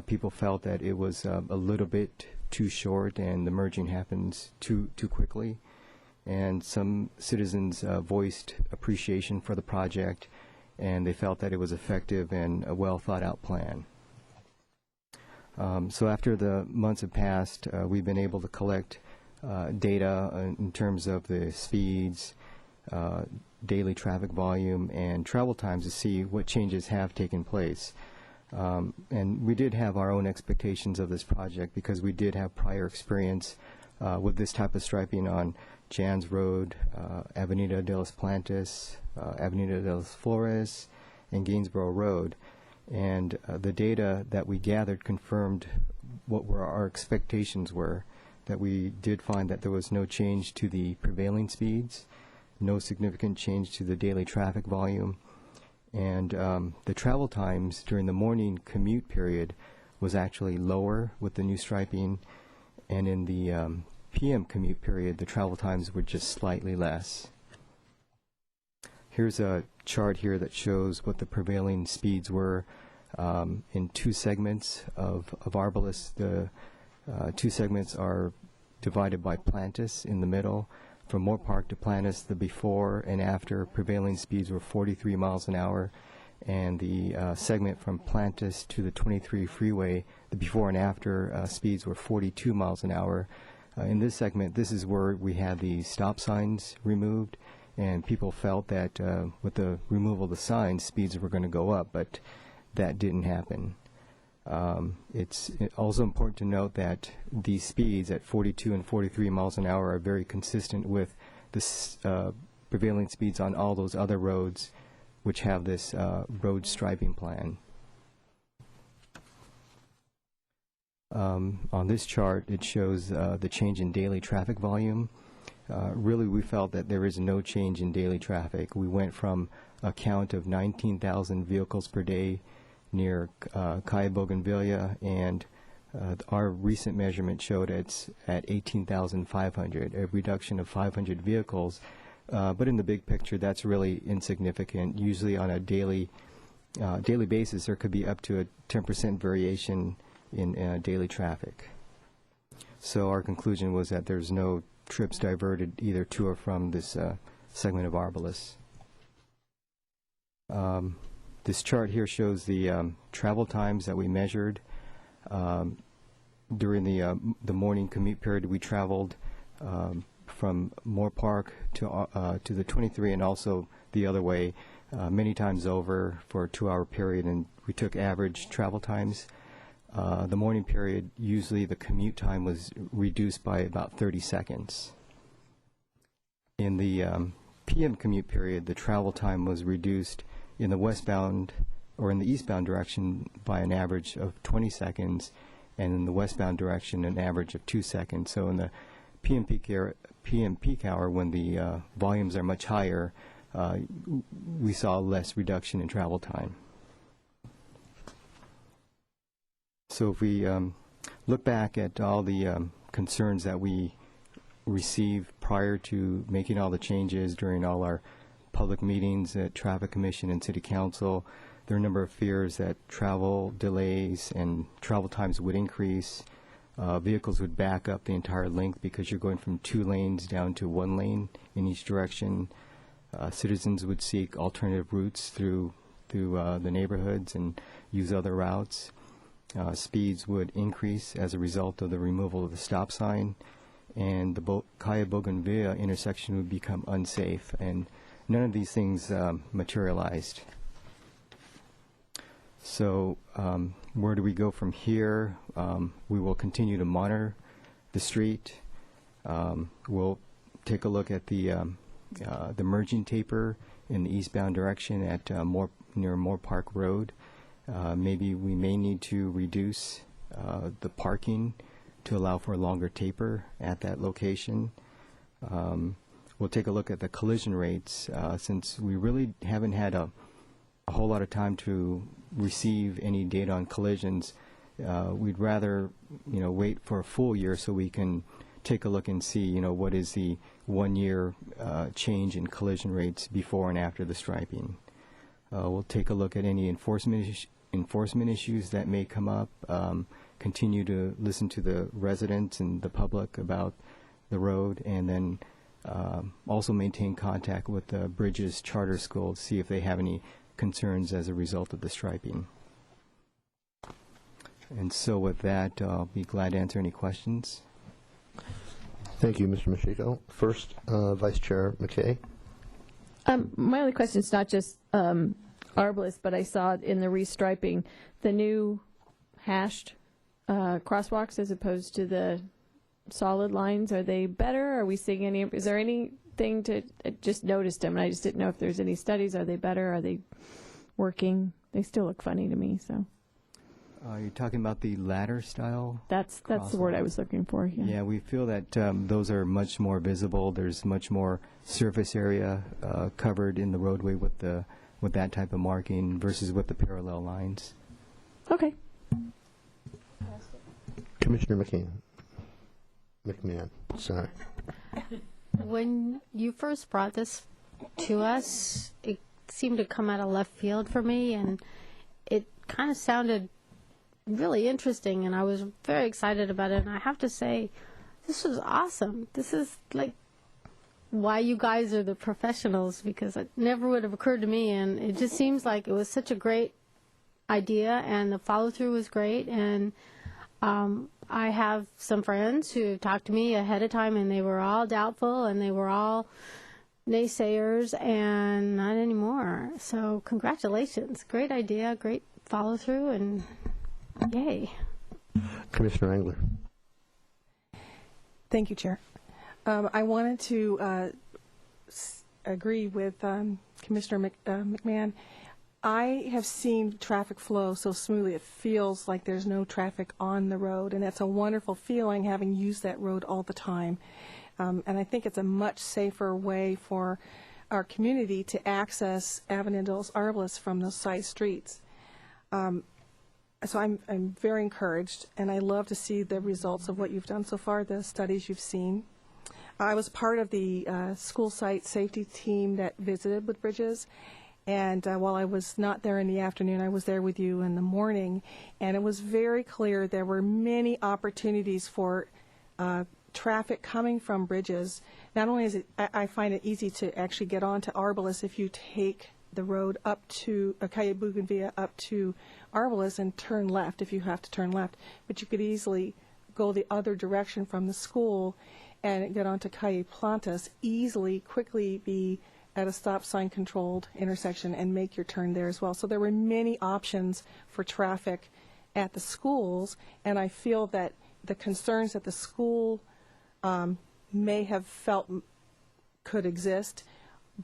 People felt that it was a little bit too short and the merging happens too quickly. And some citizens voiced appreciation for the project, and they felt that it was effective and a well thought out plan. So after the months have passed, we've been able to collect data in terms of the speeds, daily traffic volume, and travel times to see what changes have taken place. And we did have our own expectations of this project because we did have prior experience with this type of striping on Jans Road, Avenida de los Plantes, Avenida de los Flores, and Gainsborough Road. And the data that we gathered confirmed what our expectations were. that we did find that there was no change to the prevailing speeds, no significant change to the daily traffic volume, and the travel times during the morning commute period was actually lower with the new striping, and in the PM commute period, the travel times were just slightly less. Here's a chart here that shows what the prevailing speeds were in two segments of Arbalest. The two segments are divided by Plantis in the middle. From Moore Park to Plantis, the before and after prevailing speeds were 43 miles an hour, and the segment from Plantis to the 23 freeway, the before and after speeds were 42 miles an hour. In this segment, this is where we had the stop signs removed, and people felt that with the removal of the signs, speeds were going to go up, but that didn't happen. It's also important to note that these speeds at 42 and 43 miles an hour are very consistent with the prevailing speeds on all those other roads which have this road striping plan. On this chart, it shows the change in daily traffic volume. Really, we felt that there is no change in daily traffic. We went from a count of 19,000 vehicles per day near Calle Bougainvillea, and our recent measurement showed it's at 18,500, a reduction of 500 vehicles. But in the big picture, that's really insignificant. Usually on a daily basis, there could be up to a 10% variation in daily traffic. So our conclusion was that there's no trips diverted either to or from this segment of Arbalest. This chart here shows the travel times that we measured. During the morning commute period, we traveled from Moore Park to the 23 and also the other way many times over for a 2-hour period, and we took average travel times. The morning period, usually the commute time was reduced by about 30 seconds. In the PM commute period, the travel time was reduced in the westbound or in the eastbound direction by an average of 20 seconds, and in the westbound direction an average of 2 seconds. So in the PM peak hour, when the volumes are much higher, we saw less reduction in travel time. So if we look back at all the concerns that we received prior to making all the changes during all our public meetings at Traffic Commission and City Council, there are a number of fears that travel delays and travel times would increase. Vehicles would back up the entire length because you're going from 2 lanes down to 1 lane in each direction. Citizens would seek alternative routes through the neighborhoods and use other routes. Speeds would increase as a result of the removal of the stop sign, and the Calle Bougainvillea intersection would become unsafe, and none of these things materialized. So where do we go from here? We will continue to monitor the street. We'll take a look at the merging taper in the eastbound direction at near Moore Park Road. Maybe we may need to reduce the parking to allow for a longer taper at that location. We'll take a look at the collision rates since we really haven't had a whole lot of time to receive any data on collisions. We'd rather wait for a full year so we can take a look and see what is the 1-year change in collision rates before and after the striping. We'll take a look at any enforcement issues that may come up, continue to listen to the residents and the public about the road, and then also maintain contact with the Bridges Charter School to see if they have any concerns as a result of the striping. And so with that, I'll be glad to answer any questions. Thank you, Mr. Machiko. First, Vice Chair McKay. My only question is not just Arbalest, but I saw in the restriping the new hashed crosswalks as opposed to the solid lines. Are they better? Are we seeing any? Is there anything to? I just noticed them, and I just didn't know if there's any studies. Are they better? Are they working? They still look funny to me. So. You're talking about the ladder style? That's the word I was looking for. Yeah. Yeah, we feel that those are much more visible. There's much more surface area covered in the roadway with that type of marking versus with the parallel lines. Okay. Commissioner McMahon, sorry. When you first brought this to us, it seemed to come out of left field for me, and it kind of sounded really interesting, and I was very excited about it. And I have to say, this was awesome. This is like why you guys are the professionals, because it never would have occurred to me, and it just seems like it was such a great idea, and the follow-through was great. And I have some friends who talked to me ahead of time, and they were all doubtful, and they were all naysayers, and not anymore. So congratulations. Great idea, great follow-through, and yay. Commissioner Engler. Thank you, Chair. I wanted to agree with Commissioner McMahon. I have seen traffic flow so smoothly, it feels like there's no traffic on the road, and that's a wonderful feeling, having used that road all the time. And I think it's a much safer way for our community to access Avenue de los Arboles from those side streets. So I'm very encouraged, and I love to see the results of what you've done so far, the studies you've seen. I was part of the school site safety team that visited with Bridges, and while I was not there in the afternoon, I was there with you in the morning, and it was very clear there were many opportunities for traffic coming from Bridges. Not only is it, I find it easy to actually get onto Arboles if you take the road up to Calle Bougainvillea up to Arboles and turn left if you have to turn left, but you could easily go the other direction from the school and get onto Calle Plantas, easily, quickly be at a stop sign controlled intersection and make your turn there as well. So there were many options for traffic at the schools, and I feel that the concerns that the school may have felt could exist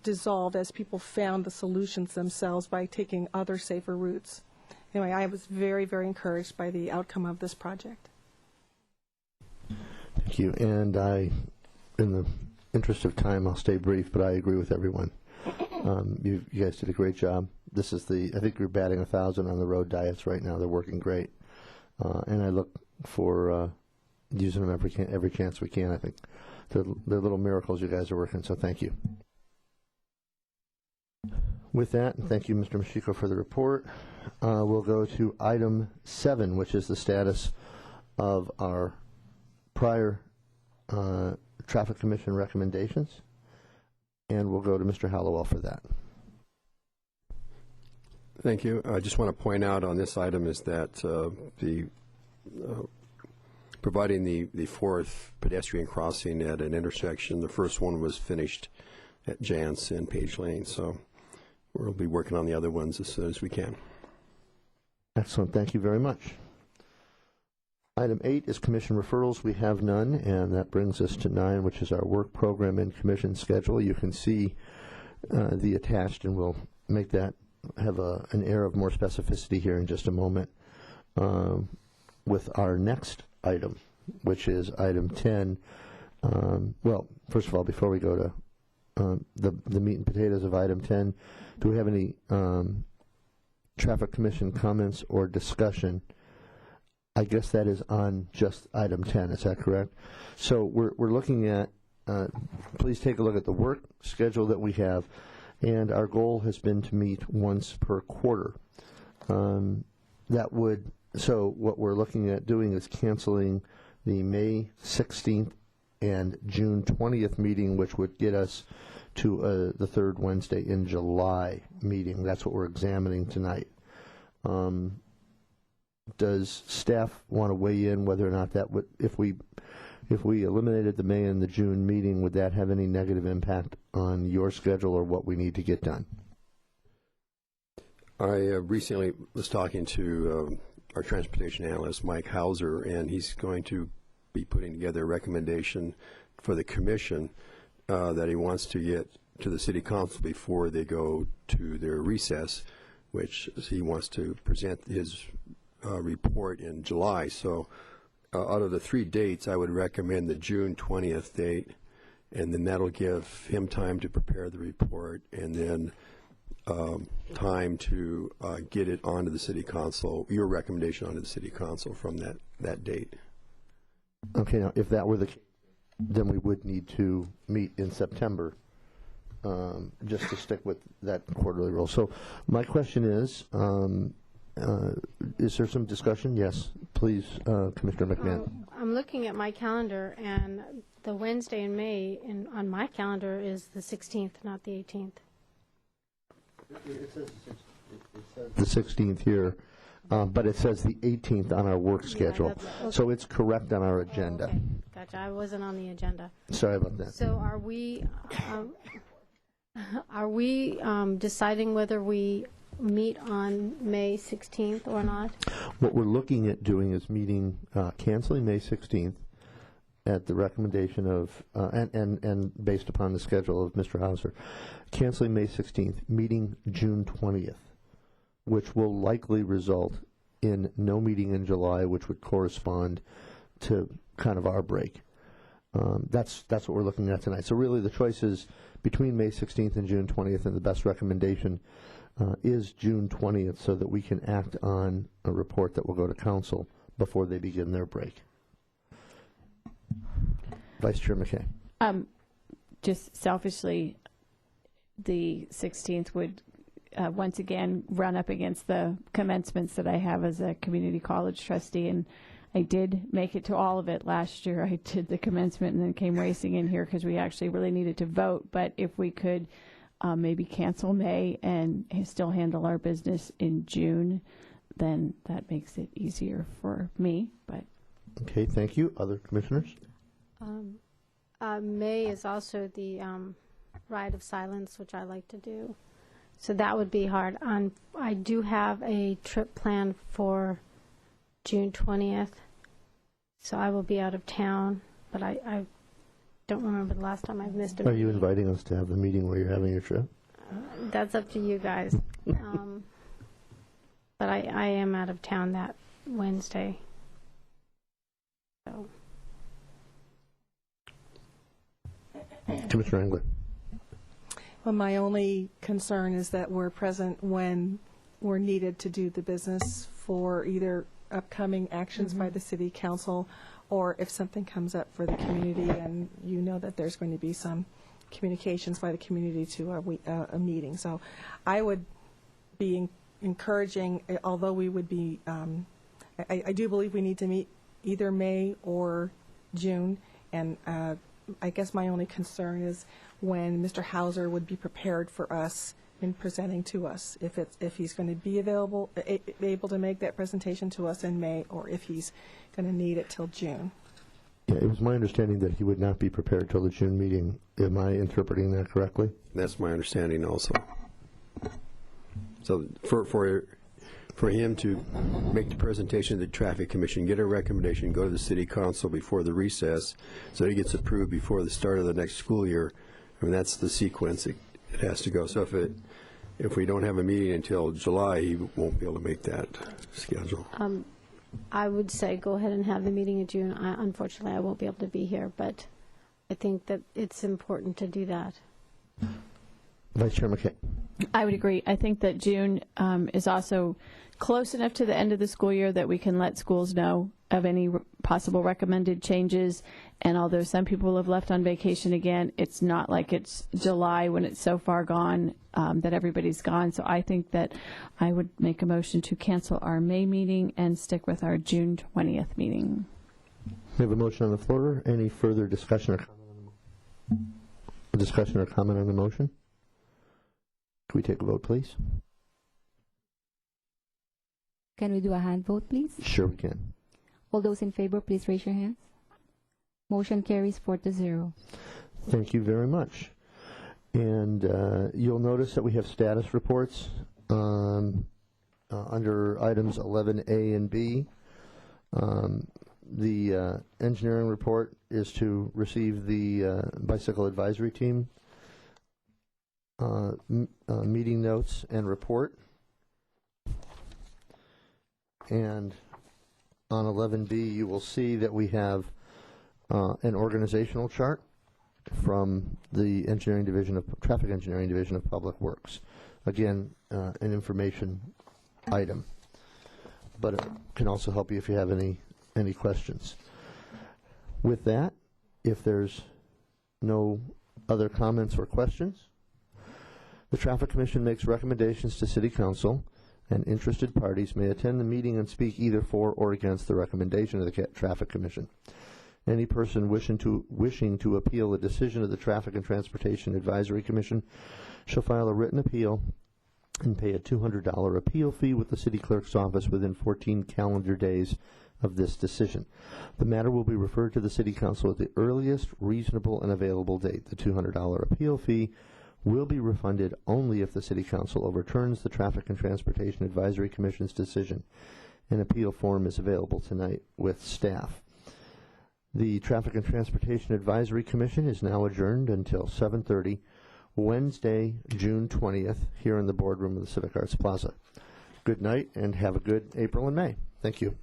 dissolved as people found the solutions themselves by taking other safer routes. Anyway, I was very, very encouraged by the outcome of this project. Thank you. And in the interest of time, I'll stay brief, but I agree with everyone. You guys did a great job. This is I think you're batting 1,000 on the road diets right now. They're working great. And I look for using them every chance we can. I think they're little miracles you guys are working, so thank you. With that, thank you, Mr. Machiko, for the report. We'll go to item 7, which is the status of our prior Traffic Commission recommendations, and we'll go to Mr. Hallowell for that. Thank you. I just want to point out on this item is that providing the fourth pedestrian crossing at an intersection, the first one was finished at Jance and Page Lane, so we'll be working on the other ones as soon as we can. Excellent. Thank you very much. Item 8 is commission referrals. We have none, and that brings us to 9, which is our work program and commission schedule. You can see the attached, and we'll make that have an air of more specificity here in just a moment with our next item, which is item 10. Well, first of all, before we go to the meat and potatoes of item 10, do we have any traffic commission comments or discussion? I guess that is on just item 10, is that correct? So we're looking at, please take a look at the work schedule that we have, and our goal has been to meet once per quarter. So what we're looking at doing is canceling the May 16th and June 20th meeting, which would get us to the third Wednesday in July meeting. That's what we're examining tonight. Does staff want to weigh in whether or not that would, if we eliminated the May and the June meeting, would that have any negative impact on your schedule or what we need to get done? I recently was talking to our transportation analyst, Mike Hauser, and he's going to be putting together a recommendation for the commission that he wants to get to the city council before they go to their recess, which he wants to present his report in July. So out of the 3 dates, I would recommend the June 20th date, and then that'll give him time to prepare the report, and then time to get it onto the city council, your recommendation onto the city council from that date. Okay, now, if that were the case, then we would need to meet in September, just to stick with that quarterly rule. So my question is there some discussion? Yes, please, Commissioner McMahon. I'm looking at my calendar, and the Wednesday in May on my calendar is the 16th, not the 18th. It says the 16th here, but it says the 18th on our work schedule. Okay. So it's correct on our agenda. Okay. Gotcha. I wasn't on the agenda. Sorry about that. So are we deciding whether we meet on May 16th or not? What we're looking at doing is canceling May 16th at the recommendation of, and based upon the schedule of Mr. Hauser, canceling May 16th, meeting June 20th, which will likely result in no meeting in July, which would correspond to kind of our break. That's what we're looking at tonight. So really the choice is between May 16th and June 20th, and the best recommendation is June 20th so that we can act on a report that will go to council before they begin their break. Vice Chair McKay. Just selfishly, the 16th would once again run up against the commencements that I have as a community college trustee, and I did make it to all of it last year. I did the commencement and then came racing in here because we actually really needed to vote. But if we could maybe cancel May and still handle our business in June, then that makes it easier for me. But okay, thank you. Other commissioners? May is also the rite of silence, which I like to do. So that would be hard. I do have a trip planned for June 20th, so I will be out of town, but I don't remember the last time I've missed a meeting. Are you inviting us to have the meeting where you're having your trip? That's up to you guys. But I am out of town that Wednesday. So. Commissioner Engler. Well, my only concern is that we're present when we're needed to do the business for either upcoming actions by the city council, or if something comes up for the community, and you know that there's going to be some communications by the community to a meeting. So I would be encouraging, although we would be, I do believe we need to meet either May or June, and I guess my only concern is when Mr. Hauser would be prepared for us in presenting to us, if he's going to be able to make that presentation to us in May, or if he's going to need it till June. Yeah, it was my understanding that he would not be prepared till the June meeting. Am I interpreting that correctly? That's my understanding also. So for him to make the presentation to the Traffic Commission, get a recommendation, go to the City Council before the recess, so it gets approved before the start of the next school year, I mean, that's the sequence it has to go. So if we don't have a meeting until July, he won't be able to make that schedule. I would say go ahead and have the meeting in June. Unfortunately, I won't be able to be here, but I think that it's important to do that. Vice Chair McKay. I would agree. I think that June is also close enough to the end of the school year that we can let schools know of any possible recommended changes. And although some people have left on vacation again, it's not like it's July when it's so far gone that everybody's gone. So I think that I would make a motion to cancel our May meeting and stick with our June 20th meeting. We have a motion on the floor. Any further discussion or comment on the motion? Discussion or comment on the motion? Can we take a vote, please? Can we do a hand vote, please? Sure we can. All those in favor, please raise your hands. Motion carries 4-0. Thank you very much. And you'll notice that we have status reports under items 11A and B. The engineering report is to receive the bicycle advisory team meeting notes and report. And on 11B, you will see that we have an organizational chart from the Traffic Engineering Division of Public Works. Again, an information item, but it can also help you if you have any questions. With that, if there's no other comments or questions, the Traffic Commission makes recommendations to City Council, and interested parties may attend the meeting and speak either for or against the recommendation of the Traffic Commission. Any person wishing to appeal a decision of the Traffic and Transportation Advisory Commission shall file a written appeal and pay a $200 appeal fee with the City Clerk's office within 14 calendar days of this decision. The matter will be referred to the City Council at the earliest reasonable and available date. The $200 appeal fee will be refunded only if the City Council overturns the Traffic and Transportation Advisory Commission's decision. An appeal form is available tonight with staff. The Traffic and Transportation Advisory Commission is now adjourned until 7:30, Wednesday, June 20th, here in the boardroom of the Civic Arts Plaza. Good night and have a good April and May. Thank you.